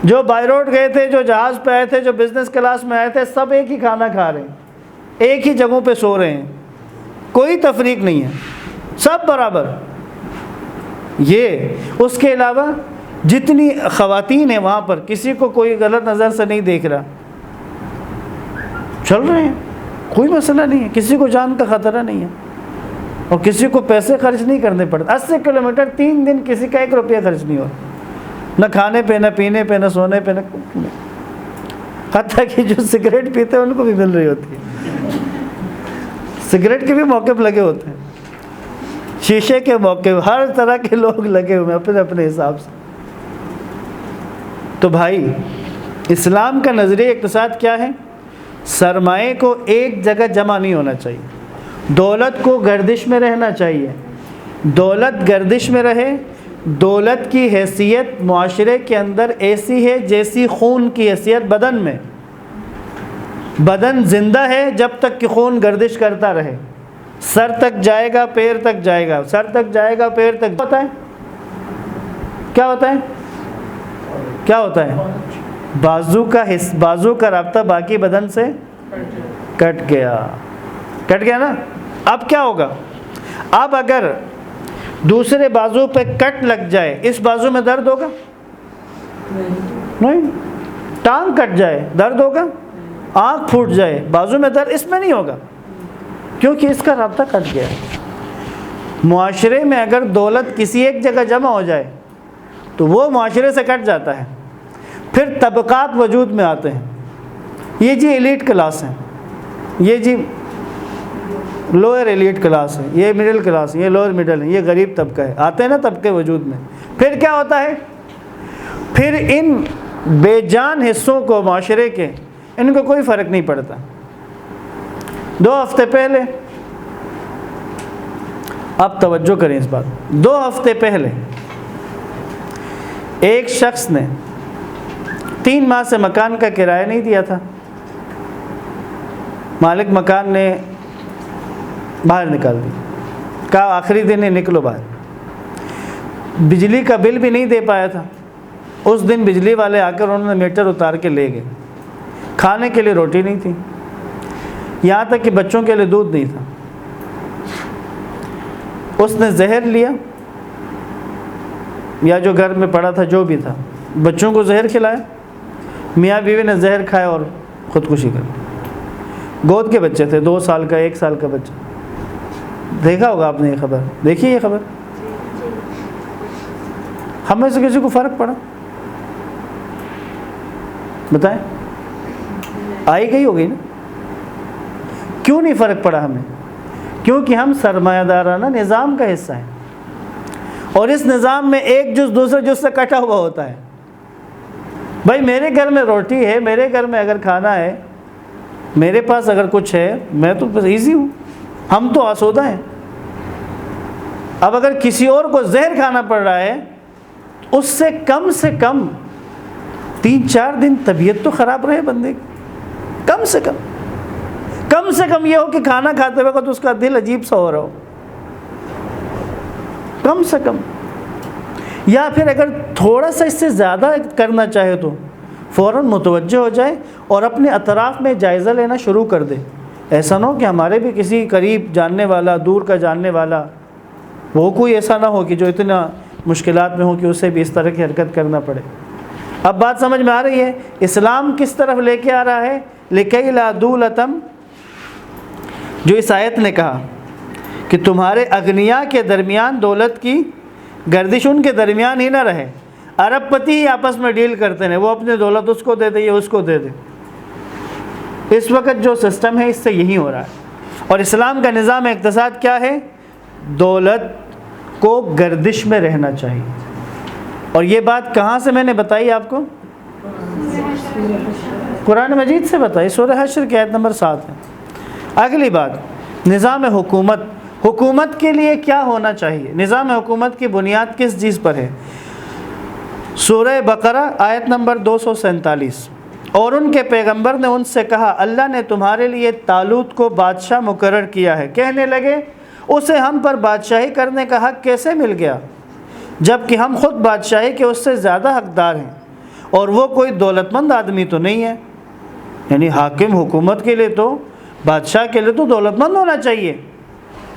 جو بائی روڈ گئے تھے، جو جہاز پہ آئے تھے، جو بزنس کلاس میں آئے تھے، سب ایک ہی کھانا کھا رہے ہیں، ایک ہی جگہوں پہ سو رہے ہیں، کوئی تفریق نہیں ہے، سب برابر۔ یہ اس کے علاوہ جتنی خواتین ہیں وہاں پر، کسی کو کوئی غلط نظر سے نہیں دیکھ رہا، چل رہے ہیں، کوئی مسئلہ نہیں ہے، کسی کو جان کا خطرہ نہیں ہے، اور کسی کو پیسے خرچ نہیں کرنے پڑتے۔ 80 کلومیٹر 3 دن کسی کا 1 روپیہ خرچ نہیں ہوا، نہ کھانے پہ، نہ پینے پہ، نہ سونے پہ، نہ حتیٰ کہ جو سگریٹ پیتے ہیں ان کو بھی مل رہی ہوتی ہے، سگریٹ کے بھی موقف لگے ہوتے ہیں، شیشے کے موقف، ہر طرح کے لوگ لگے ہوئے ہیں اپنے اپنے حساب سے۔ تو بھائی اسلام کا نظریہ اقتصاد کیا ہے؟ سرمایے کو ایک جگہ جمع نہیں ہونا چاہیے، دولت کو گردش میں رہنا چاہیے، دولت گردش میں رہے۔ دولت کی حیثیت معاشرے کے اندر ایسی ہے جیسی خون کی حیثیت بدن میں۔ بدن زندہ ہے جب تک کہ خون گردش کرتا رہے، سر تک جائے گا، پیر تک جائے گا، سر تک جائے گا، پیر تک ہوتا ہے۔ کیا ہوتا ہے؟ کیا ہوتا ہے؟ بازو کا رابطہ باقی بدن سے کٹ گیا نا۔ اب کیا ہوگا؟ اب اگر دوسرے بازو پہ کٹ لگ جائے، اس بازو میں درد ہوگا؟ نہیں۔ ٹانگ کٹ جائے درد ہوگا؟ آنکھ پھوٹ جائے بازو میں درد اس میں نہیں ہوگا، کیونکہ اس کا رابطہ کٹ گیا ہے۔ معاشرے میں اگر دولت کسی ایک جگہ جمع ہو جائے تو وہ معاشرے سے کٹ جاتا ہے، پھر طبقات وجود میں آتے ہیں۔ یہ جی ایلیٹ کلاس ہے، یہ جی لوئر ایلیٹ کلاس ہے، یہ مڈل کلاس ہے، یہ لوئر مڈل ہے، یہ غریب طبقہ ہے، آتے ہیں نا طبقے وجود میں۔ پھر کیا ہوتا ہے؟ پھر ان بے جان حصوں کو معاشرے کے، ان کو کوئی فرق نہیں پڑتا۔ 2 ہفتے پہلے، اب توجہ کریں اس بات، 2 ہفتے پہلے ایک شخص نے 3 ماہ سے مکان کا کرایہ نہیں دیا تھا، مالک مکان نے باہر نکال دی، کہا آخری دن ہی نکلو باہر۔ بجلی کا بل بھی نہیں دے پایا تھا، اس دن بجلی والے آ کر انہوں نے میٹر اتار کے لے گئے۔ کھانے کے لیے روٹی نہیں تھی، یہاں تک کہ بچوں کے لیے دودھ نہیں تھا۔ اس نے زہر لیا، یا جو گھر میں پڑا تھا جو بھی تھا، بچوں کو زہر کھلایا، میاں بیوی نے زہر کھایا اور خودکشی کر لی۔ گود کے بچے تھے، 2 سال کا 1 سال کا بچہ۔ دیکھا ہوگا آپ نے یہ خبر، دیکھیے یہ خبر، ہم میں سے کسی کو فرق پڑا؟ بتائیں، آئی گئی ہوگی نا؟ کیوں نہیں فرق پڑا ہمیں؟ کیونکہ ہم سرمایہ دارانہ نظام کا حصہ ہیں، اور اس نظام میں ایک جز دوسرے جز سے کٹا ہوا ہوتا ہے۔ بھائی میرے گھر میں روٹی ہے، میرے گھر میں اگر کھانا ہے، میرے پاس اگر کچھ ہے، میں تو بس ایزی ہوں، ہم تو آسودہ ہیں۔ اب اگر کسی اور کو زہر کھانا پڑ رہا ہے، اس سے کم 3-4 دن طبیعت تو خراب رہے بندے کی، کم سے کم یہ ہو کہ کھانا کھاتے وقت اس کا دل عجیب سا ہو رہا ہو، کم سے کم۔ یا پھر اگر تھوڑا سا اس سے زیادہ کرنا چاہے تو فوراً متوجہ ہو جائے اور اپنے اطراف میں جائزہ لینا شروع کر دے۔ ایسا نہ ہو کہ ہمارے بھی کسی قریب جاننے والا، دور کا جاننے والا، وہ کوئی ایسا نہ ہو کہ جو اتنا مشکلات میں ہو کہ اسے بھی اس طرح کی حرکت کرنا پڑے۔ اب بات سمجھ میں آ رہی ہے اسلام کس طرف لے کے آ رہا ہے؟ لِكَيْ لَا دُولَةً، جو اس آیت نے کہا کہ تمہارے اغنیاء کے درمیان دولت کی گردش ان کے درمیان ہی نہ رہے۔ ارب پتی ہی آپس میں ڈیل کرتے ہیں، وہ اپنے دولت اس کو دے دے، یہ اس کو دے دے۔ اس وقت جو سسٹم ہے اس سے یہی ہو رہا ہے۔ اور اسلام کا نظام اقتصاد کیا ہے؟ دولت کو گردش میں رہنا چاہیے۔ اور یہ بات کہاں سے میں نے بتائی آپ کو؟ قرآن مجید سے بتائی، سورہ حشر کی آیت نمبر 7 ہے۔ اگلی بات، نظام حکومت۔ حکومت کے لیے کیا ہونا چاہیے؟ نظام حکومت کی بنیاد کس چیز پر ہے؟ سورہ بقرہ آیت نمبر 247۔ اور ان کے پیغمبر نے ان سے کہا اللہ نے تمہارے لیے طالوت کو بادشاہ مقرر کیا ہے۔ کہنے لگے اسے ہم پر بادشاہی کرنے کا حق کیسے مل گیا جب کہ ہم خود بادشاہی کے اس سے زیادہ حقدار ہیں، اور وہ کوئی دولت مند آدمی تو نہیں ہے۔ یعنی حاکم حکومت کے لیے تو، بادشاہ کے لیے تو دولت مند ہونا چاہیے۔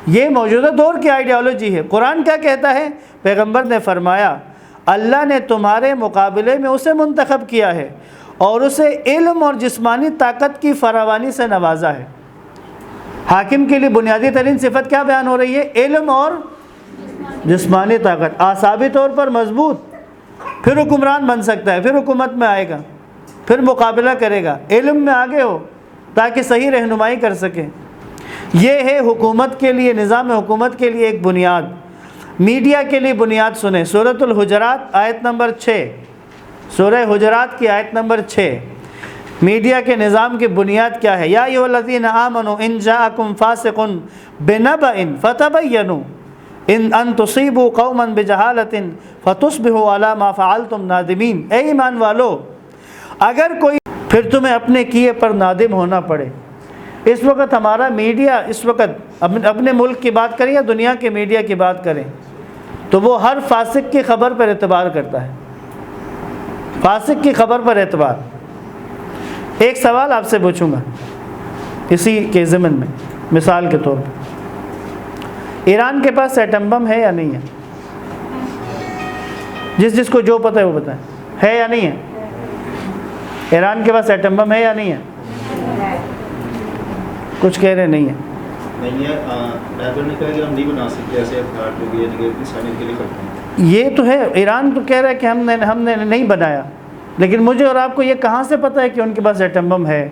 یہ موجودہ دور کی آئیڈیالوجی ہے۔ قرآن کیا کہتا ہے؟ پیغمبر نے فرمایا اللہ نے تمہارے مقابلے میں اسے منتخب کیا ہے اور اسے علم اور جسمانی طاقت کی فراوانی سے نوازا ہے۔ حاکم کے لیے بنیادی ترین صفت کیا بیان ہو رہی ہے؟ علم اور جسمانی طاقت، اعصابی طور پر مضبوط، پھر حکمران بن سکتا ہے، پھر حکومت میں آئے گا، پھر مقابلہ کرے گا، علم میں آگے ہو تاکہ صحیح رہنمائی کر سکے۔ یہ ہے حکومت کے لیے، نظام حکومت کے لیے ایک بنیاد۔ میڈیا کے لیے بنیاد سنیں، سورۃ الحجرات آیت نمبر 6، سورہ حجرات کی آیت نمبر 6۔ میڈیا کے نظام کی بنیاد کیا ہے؟ یا ایھا الذین آمنوا ان جاءکم فاسق بنبأ فتبینوا ان تصیبوا قوما بجہالۃ فتصبحوا علی ما فعلتم نادمین۔ اے ایمان والو، اگر کوئی پھر تمہیں اپنے کیے پر نادم ہونا پڑے۔ اس وقت ہمارا میڈیا، اس وقت اپنے ملک کی بات کریں یا دنیا کے میڈیا کی بات کریں تو وہ ہر فاسق کی خبر پر اعتبار کرتا ہے، فاسق کی خبر پر اعتبار۔ ایک سوال آپ سے پوچھوں گا اسی کے ضمن میں، مثال کے طور پر، ایران کے پاس ایٹم بم ہے یا نہیں ہے؟ جس کو جو پتہ ہے وہ بتائیں، ہے یا نہیں ہے؟ ایران کے پاس ایٹم بم ہے یا نہیں ہے؟ کچھ کہہ رہے نہیں ہے۔ نہیں ہے، نے کہا کہ ہم نہیں بنا سکتے ایسے ہتھیار جو بھی انسانیت کے لیے کرتے ہیں۔ یہ تو ہے، ایران تو کہہ رہا ہے کہ ہم نے نہیں بنایا، لیکن مجھے اور آپ کو یہ کہاں سے پتہ ہے کہ ان کے پاس ایٹم بم ہے؟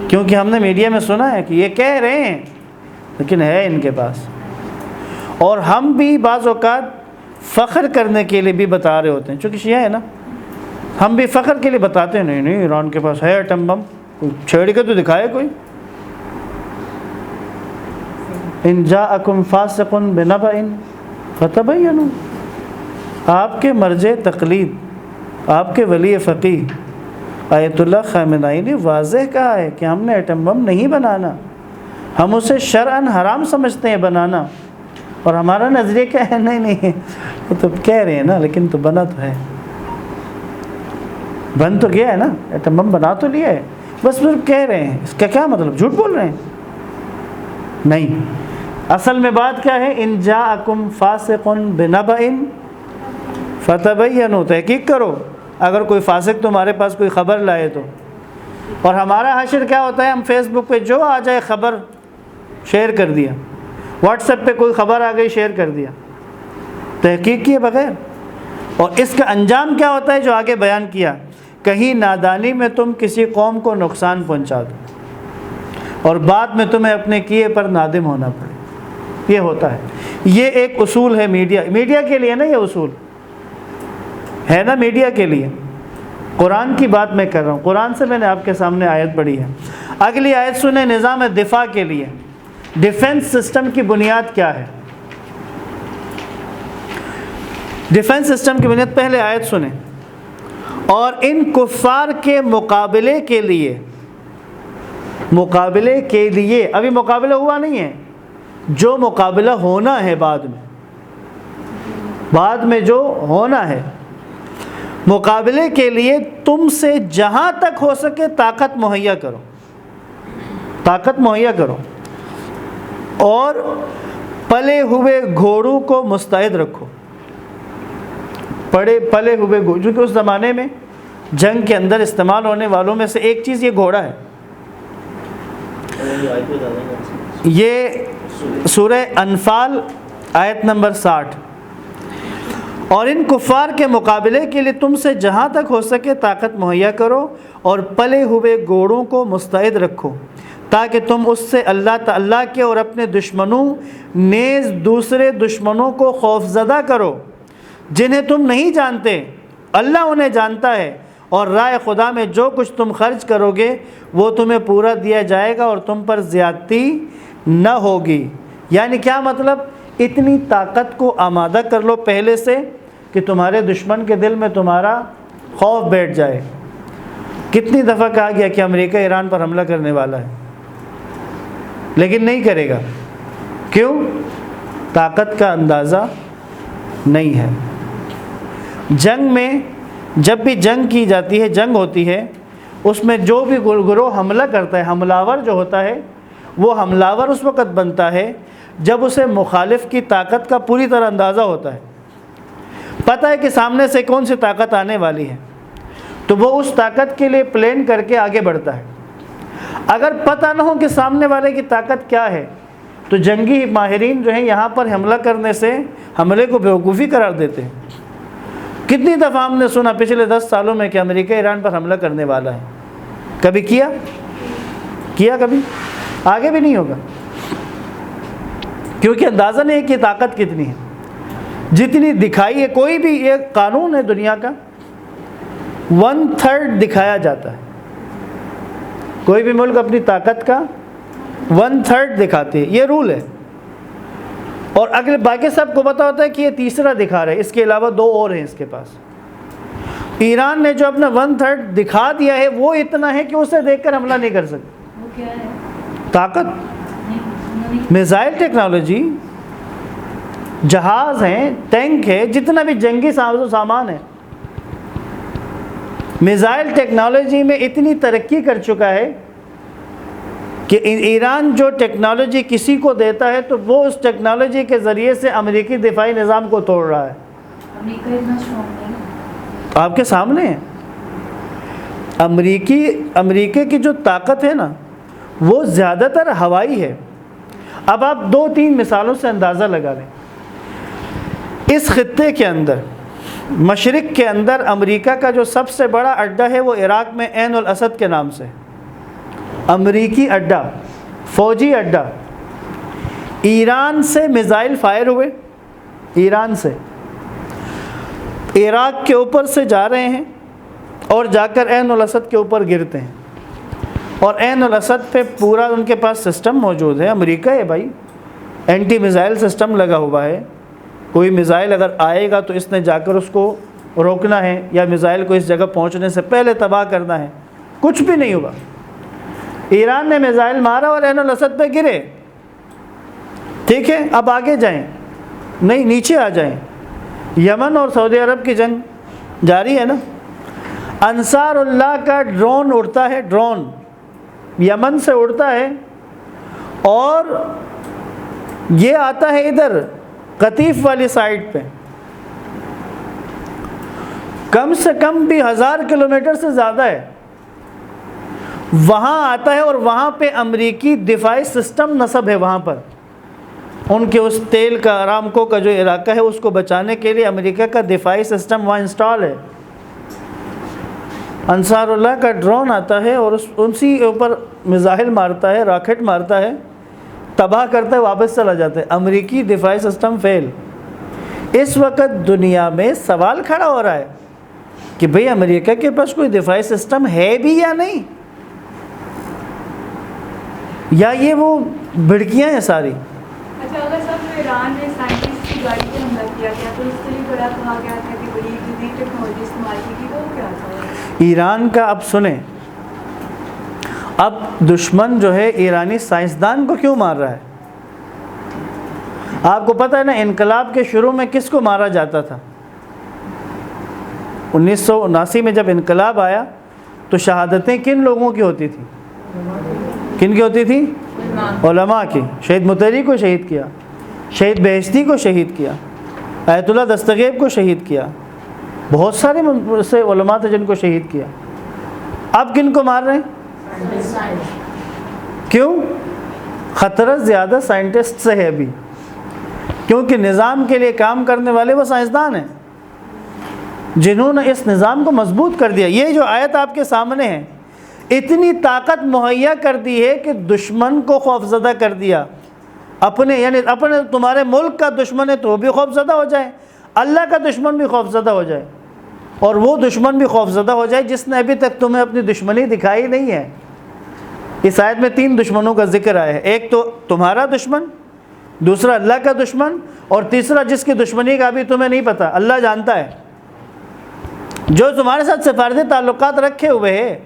کیونکہ ہم نے میڈیا میں سنا ہے کہ یہ کہہ رہے ہیں، لیکن ہے ان کے پاس۔ اور ہم بھی بعض اوقات فخر کرنے کے لیے بھی بتا رہے ہوتے ہیں، چونکہ شیعہ ہے نا، ہم بھی فخر کے لیے بتاتے ہیں نہیں ایران کے پاس ہے ایٹم بم، چھیڑ کے تو دکھائے کوئی۔ ان جاءکم فاسق بنبأ فتبینوا، آپ کے مرجع تقلید، آپ کے ولی فقیہ آیت اللہ خامنائی نے واضح کہا ہے کہ ہم نے ایٹم بم نہیں بنانا، ہم اسے شرعاً حرام سمجھتے ہیں بنانا، اور ہمارا نظریہ کیا ہے؟ نہیں وہ تو کہہ رہے ہیں نا، لیکن تو بنا تو ہے، بن تو گیا ہے نا، ایٹم بم بنا تو لیا ہے، بس پھر کہہ رہے ہیں، اس کا کیا مطلب؟ جھوٹ بول رہے ہیں؟ نہیں، اصل میں بات کیا ہے؟ ان جاءکم فاسق بنبأ فتبینوا، تحقیق کرو اگر کوئی فاسق تمہارے پاس کوئی خبر لائے تو۔ اور ہمارا حشر کیا ہوتا ہے؟ ہم فیس بک پہ جو آ جائے خبر شیئر کر دیا، واٹس ایپ پہ کوئی خبر آ گئی شیئر کر دیا، تحقیق کیے بغیر. اور اس کا انجام کیا ہوتا ہے جو آگے بیان کیا، کہیں نادانی میں تم کسی قوم کو نقصان پہنچا دو اور بعد میں تمہیں اپنے کیے پر نادم ہونا پڑے. یہ ہوتا ہے، یہ ایک اصول ہے میڈیا کے لیے نا، یہ اصول ہے نا میڈیا کے لیے. قرآن کی بات میں کر رہا ہوں، قرآن سے میں نے آپ کے سامنے آیت پڑھی ہے. اگلی آیت سنیں، نظام دفاع کے لیے ڈیفنس سسٹم کی بنیاد کیا ہے. ڈیفنس سسٹم کی بنیاد، پہلے آیت سنیں. اور ان کفار کے مقابلے کے لیے ابھی مقابلہ ہوا نہیں ہے، جو مقابلہ ہونا ہے بعد میں جو ہونا ہے، مقابلے کے لیے تم سے جہاں تک ہو سکے طاقت مہیا کرو اور پلے ہوئے گھوڑوں کو مستعد رکھو. پلے ہوئے گھوڑے، جو کہ اس زمانے میں جنگ کے اندر استعمال ہونے والوں میں سے ایک چیز یہ گھوڑا ہے. یہ سورہ انفال آیت نمبر 60. اور ان کفار کے مقابلے کے لیے تم سے جہاں تک ہو سکے طاقت مہیا کرو اور پلے ہوئے گھوڑوں کو مستعد رکھو تاکہ تم اس سے اللہ تعالیٰ کے اور اپنے دشمنوں نیز دوسرے دشمنوں کو خوفزدہ کرو جنہیں تم نہیں جانتے، اللہ انہیں جانتا ہے. اور راہ خدا میں جو کچھ تم خرچ کرو گے وہ تمہیں پورا دیا جائے گا اور تم پر زیادتی نہ ہوگی. یعنی کیا مطلب، اتنی طاقت کو آمادہ کر لو پہلے سے کہ تمہارے دشمن کے دل میں تمہارا خوف بیٹھ جائے. کتنی دفعہ کہا گیا کہ امریکہ ایران پر حملہ کرنے والا ہے، لیکن نہیں کرے گا. کیوں؟ طاقت کا اندازہ نہیں ہے. جنگ میں جب بھی جنگ کی جاتی ہے، جنگ ہوتی ہے، اس میں جو بھی گروہ حملہ کرتا ہے، حملاور جو ہوتا ہے، وہ حملاور اس وقت بنتا ہے جب اسے مخالف کی طاقت کا پوری طرح اندازہ ہوتا ہے. پتہ ہے کہ سامنے سے کون سی طاقت آنے والی ہے، تو وہ اس طاقت کے لیے پلان کر کے آگے بڑھتا ہے. اگر پتہ نہ ہو کہ سامنے والے کی طاقت کیا ہے تو جنگی ماہرین جو ہیں یہاں پر حملہ کرنے سے حملے کو بیوقوفی قرار دیتے ہیں. کتنی دفعہ ہم نے سنا پچھلے 10 سالوں میں کہ امریکہ ایران پر حملہ کرنے والا ہے. کبھی کیا کبھی آگے بھی نہیں ہوگا، کیونکہ اندازہ نہیں ہے کہ طاقت کتنی ہے. جتنی دکھائی ہے، کوئی بھی ایک قانون ہے دنیا کا، 1/3 دکھایا جاتا ہے. کوئی بھی ملک اپنی طاقت کا 1/3 دکھاتے ہیں، یہ رول ہے. اور اگلے باقی سب کو پتہ ہوتا ہے کہ یہ تیسرا دکھا رہے، اس کے علاوہ 2 اور ہیں اس کے پاس. ایران نے جو اپنا 1/3 دکھا دیا ہے وہ اتنا ہے کہ اسے دیکھ کر حملہ نہیں کر سکتے. وہ کیا ہے؟ طاقت، میزائل ٹیکنالوجی، جہاز ہیں، ٹینک ہے، جتنا بھی جنگی ساز و سامان ہے، میزائل ٹیکنالوجی میں اتنی ترقی کر چکا ہے کہ ایران جو ٹیکنالوجی کسی کو دیتا ہے تو وہ اس ٹیکنالوجی کے ذریعے سے امریکی دفاعی نظام کو توڑ رہا ہے. امریکہ اتنا اسٹرانگ نہیں ہے. آپ کے سامنے ہے. امریکہ کی جو طاقت ہے نا وہ زیادہ تر ہوائی ہے. اب آپ 2-3 مثالوں سے اندازہ لگا لیں. اس خطے کے اندر، مشرق کے اندر، امریکہ کا جو سب سے بڑا اڈا ہے وہ عراق میں عین الاسد کے نام سے، امریکی اڈا، فوجی اڈا. ایران سے میزائل فائر ہوئے، ایران سے عراق کے اوپر سے جا رہے ہیں اور جا کر عین الاسد کے اوپر گرتے ہیں. اور عین الاسد پہ پورا ان کے پاس سسٹم موجود ہے. امریکہ ہے بھائی، اینٹی میزائل سسٹم لگا ہوا ہے. کوئی میزائل اگر آئے گا تو اس نے جا کر اس کو روکنا ہے، یا میزائل کو اس جگہ پہنچنے سے پہلے تباہ کرنا ہے. کچھ بھی نہیں ہوگا. ایران نے میزائل مارا اور عین الاسد پہ گرے. ٹھیک ہے، اب آگے جائیں، نہیں نیچے آ جائیں. یمن اور سعودی عرب کی جنگ جاری ہے نا. انصار اللہ کا ڈرون اڑتا ہے، ڈرون یمن سے اڑتا ہے اور یہ آتا ہے ادھر قطیف والی سائڈ پہ. کم سے کم بھی 1000 کلومیٹر سے زیادہ ہے. وہاں آتا ہے اور وہاں پہ امریکی دفاعی سسٹم نصب ہے. وہاں پر ان کے اس تیل کا ارامکو کا جو علاقہ ہے اس کو بچانے کے لیے امریکہ کا دفاعی سسٹم وہاں انسٹال ہے. انصار اللہ کا ڈرون آتا ہے اور اسی اوپر میزائل مارتا ہے, راکٹ مارتا ہے, تباہ کرتا ہے, واپس چلا جاتا ہے. امریکی دفاعی سسٹم فیل. اس وقت دنیا میں سوال کھڑا ہو رہا ہے کہ بھئی امریکہ کے پاس کوئی دفاعی سسٹم ہے بھی یا نہیں, یا یہ وہ بھڑکیاں ہیں ساری. اچھا اگر صاحب ایران میں سائنٹسٹ کی گاڑی پہ حملہ کیا گیا تو اس کے لیے بڑا کہا گیا تھا کہ بڑی جدید ٹیکنالوجی استعمال کی گئی, وہ کیا تھا؟ ایران کا اب سنیں, اب دشمن جو ہے ایرانی سائنسدان کو کیوں مار رہا ہے؟ آپ کو پتہ ہے نا انقلاب کے شروع میں کس کو مارا جاتا تھا؟ 1979 میں جب انقلاب آیا تو شہادتیں کن لوگوں کی ہوتی تھیں؟ کن کی ہوتی تھی؟ علماء کی. شہید مطہری کو شہید کیا, شہید بہشتی کو شہید کیا, آیت اللہ دستگیب کو شہید کیا, بہت سارے سے علماء تھے جن کو شہید کیا. اب کن کو مار رہے ہیں؟ کیوں؟ خطرہ زیادہ سائنٹسٹ سے ہے ابھی, کیونکہ نظام کے لیے کام کرنے والے وہ سائنسدان ہیں جنہوں نے اس نظام کو مضبوط کر دیا. یہ جو آیت آپ کے سامنے ہے اتنی طاقت مہیا کر دی ہے کہ دشمن کو خوفزدہ کر دیا. اپنے یعنی اپنے تمہارے ملک کا دشمن ہے تو وہ بھی خوفزدہ ہو جائے, اللہ کا دشمن بھی خوفزدہ ہو جائے, اور وہ دشمن بھی خوفزدہ ہو جائے جس نے ابھی تک تمہیں اپنی دشمنی دکھائی نہیں ہے. اس آیت میں 3 دشمنوں کا ذکر آیا ہے. ایک تو تمہارا دشمن, دوسرا اللہ کا دشمن, اور تیسرا جس کی دشمنی کا ابھی تمہیں نہیں پتہ, اللہ جانتا ہے, جو تمہارے ساتھ سفارتی تعلقات رکھے ہوئے ہے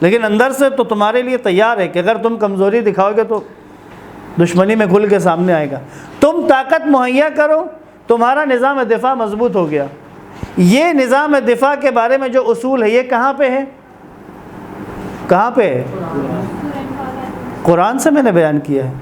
لیکن اندر سے تو تمہارے لیے تیار ہے کہ اگر تم کمزوری دکھاؤ گے تو دشمنی میں کھل کے سامنے آئے گا. تم طاقت مہیا کرو, تمہارا نظام دفاع مضبوط ہو گیا. یہ نظام دفاع کے بارے میں جو اصول ہے یہ کہاں پہ ہے؟ کہاں پہ ہے؟ قرآن سے میں نے بیان کیا ہے.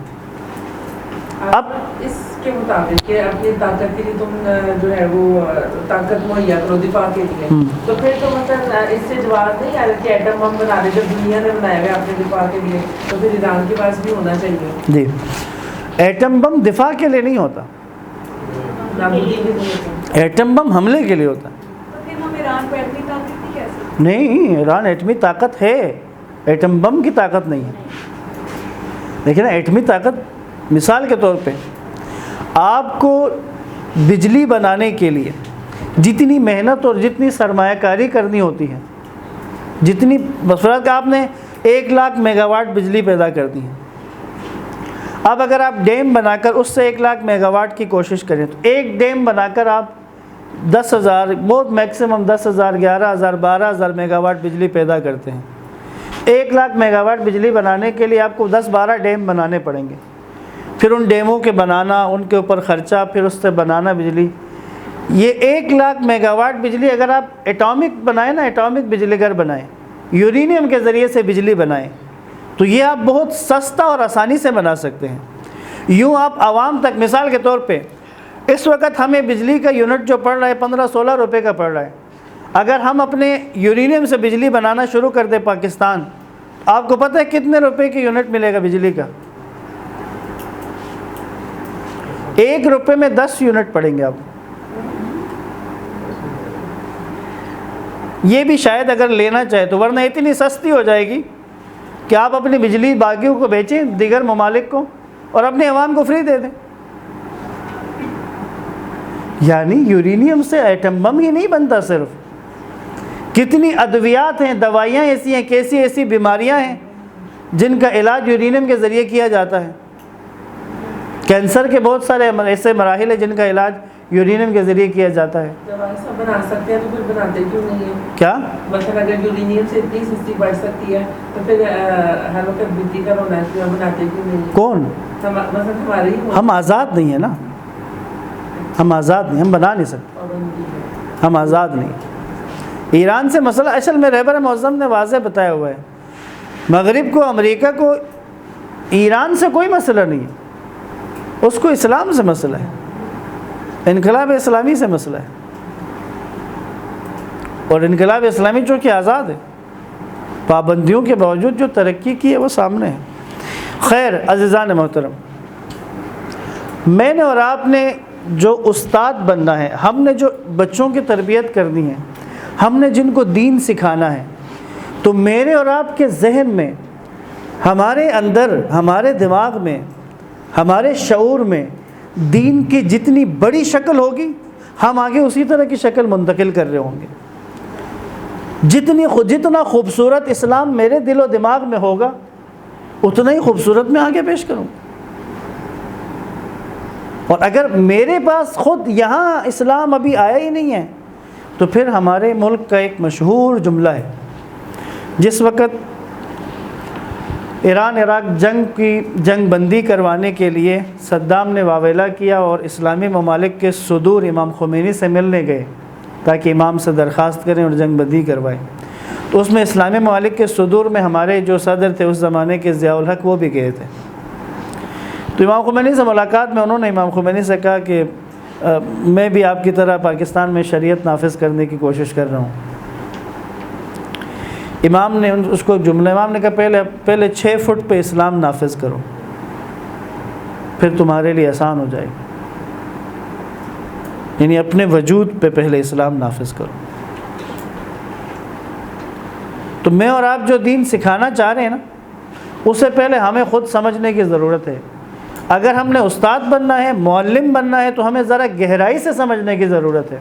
اب اس کے مطابق کہ اپنی طاقت کے لیے تم جو ہے وہ طاقت مہیا کرو دفاع کے لیے, تو پھر تو مطلب اس سے جواب نہیں آ رہا کہ ایٹم بم بنا رہے جب دنیا نے بنایا ہوا اپنے دفاع کے لیے, تو پھر ایران کے پاس بھی ہونا چاہیے. جی, ایٹم بم دفاع کے لیے نہیں ہوتا, ایٹم بم حملے کے لیے ہوتا. پھر ہم ایران کو ایٹمی طاقت نہیں کہہ سکتے. نہیں, ایران ایٹمی طاقت ہے, ایٹم بم کی طاقت نہیں ہے. دیکھیں نا ایٹمی طاقت, مثال کے طور پہ آپ کو بجلی بنانے کے لیے جتنی محنت اور جتنی سرمایہ کاری کرنی ہوتی ہے, جتنی فرض کہ آپ نے 1 لاکھ میگا واٹ بجلی پیدا کر دی ہے. اب اگر آپ ڈیم بنا کر اس سے 1 لاکھ میگا واٹ کی کوشش کریں تو ایک ڈیم بنا کر آپ 10,000 بہت میکسیمم 10,000 11,000 12,000 میگا واٹ بجلی پیدا کرتے ہیں. 1 لاکھ میگا واٹ بجلی بنانے کے لیے آپ کو 10-12 ڈیم بنانے پڑیں گے. پھر ان ڈیموں کے بنانا, ان کے اوپر خرچہ, پھر اس سے بنانا بجلی. یہ 1 لاکھ میگا واٹ بجلی اگر آپ ایٹامک بنائیں نا, ایٹامک بجلی گھر بنائیں, یورینیم کے ذریعے سے بجلی بنائیں, تو یہ آپ بہت سستا اور آسانی سے بنا سکتے ہیں. یوں آپ عوام تک, مثال کے طور پہ اس وقت ہمیں بجلی کا یونٹ جو پڑ رہا ہے 15-16 روپے کا پڑ رہا ہے. اگر ہم اپنے یورینیم سے بجلی بنانا شروع کر دیں پاکستان, آپ کو پتہ ہے کتنے روپے کی یونٹ ملے گا بجلی کا؟ 1 روپے میں 10 یونٹ پڑیں گے آپ. یہ بھی شاید اگر لینا چاہے تو, ورنہ اتنی سستی ہو جائے گی کہ آپ اپنی بجلی باغیوں کو بیچیں دیگر ممالک کو اور اپنے عوام کو فری دے دیں. یعنی یورینیم سے ایٹم بم ہی نہیں بنتا, صرف کتنی ادویات ہیں, دوائیاں ایسی ہیں, کیسی ایسی بیماریاں ہیں جن کا علاج یورینیم کے ذریعے کیا جاتا ہے. کینسر کے بہت سارے ایسے مراحل ہیں جن کا علاج یورینیم کے ذریعے کیا جاتا ہے. جب ایسا بنا سکتے ہیں تو پھر بناتے کیوں نہیں ہیں؟ کیا مثلا اگر یورینیم سے اتنی سستی بڑھ سکتی ہے تو پھر ہر وقت بجلی کا ہونا کیوں, بناتے کیوں نہیں ہیں؟ کون؟ مثلا ہمارے ہی ہم آزاد نہیں ہیں نا, ہم آزاد نہیں, ہم بنا نہیں سکتے, ہم آزاد نہیں. ایران سے مسئلہ اصل میں رہبر معظم نے واضح بتایا ہوا ہے, مغرب کو, امریکہ کو ایران سے کوئی مسئلہ نہیں ہے, اس کو اسلام سے مسئلہ ہے, انقلاب اسلامی سے مسئلہ ہے. اور انقلاب اسلامی چونکہ آزاد ہے, پابندیوں کے باوجود جو ترقی کی ہے وہ سامنے ہے۔ خیر عزیزان محترم، میں نے اور آپ نے جو استاد بننا ہے، ہم نے جو بچوں کی تربیت کرنی ہے، ہم نے جن کو دین سکھانا ہے، تو میرے اور آپ کے ذہن میں، ہمارے اندر، ہمارے دماغ میں، ہمارے شعور میں دین کی جتنی بڑی شکل ہوگی، ہم آگے اسی طرح کی شکل منتقل کر رہے ہوں گے۔ جتنا خوبصورت اسلام میرے دل و دماغ میں ہوگا، اتنا ہی خوبصورت میں آگے پیش کروں۔ اور اگر میرے پاس خود یہاں اسلام ابھی آیا ہی نہیں ہے، تو پھر ہمارے ملک کا ایک مشہور جملہ ہے، جس وقت ایران عراق جنگ بندی کروانے کے لیے صدام نے واویلا کیا اور اسلامی ممالک کے صدور امام خمینی سے ملنے گئے تاکہ امام سے درخواست کریں اور جنگ بندی کروائیں، تو اس میں اسلامی ممالک کے صدور میں ہمارے جو صدر تھے اس زمانے کے ضیاء الحق، وہ بھی گئے تھے۔ تو امام خمینی سے ملاقات میں انہوں نے امام خمینی سے کہا کہ میں بھی آپ کی طرح پاکستان میں شریعت نافذ کرنے کی کوشش کر رہا ہوں۔ امام نے اس کو جملہ، امام نے کہا پہلے 6 فٹ پہ اسلام نافذ کرو، پھر تمہارے لیے آسان ہو جائے گا۔ یعنی اپنے وجود پہ پہلے اسلام نافذ کرو۔ تو میں اور آپ جو دین سکھانا چاہ رہے ہیں نا، اس سے پہلے ہمیں خود سمجھنے کی ضرورت ہے۔ اگر ہم نے استاد بننا ہے، معلم بننا ہے، تو ہمیں ذرا گہرائی سے سمجھنے کی ضرورت ہے۔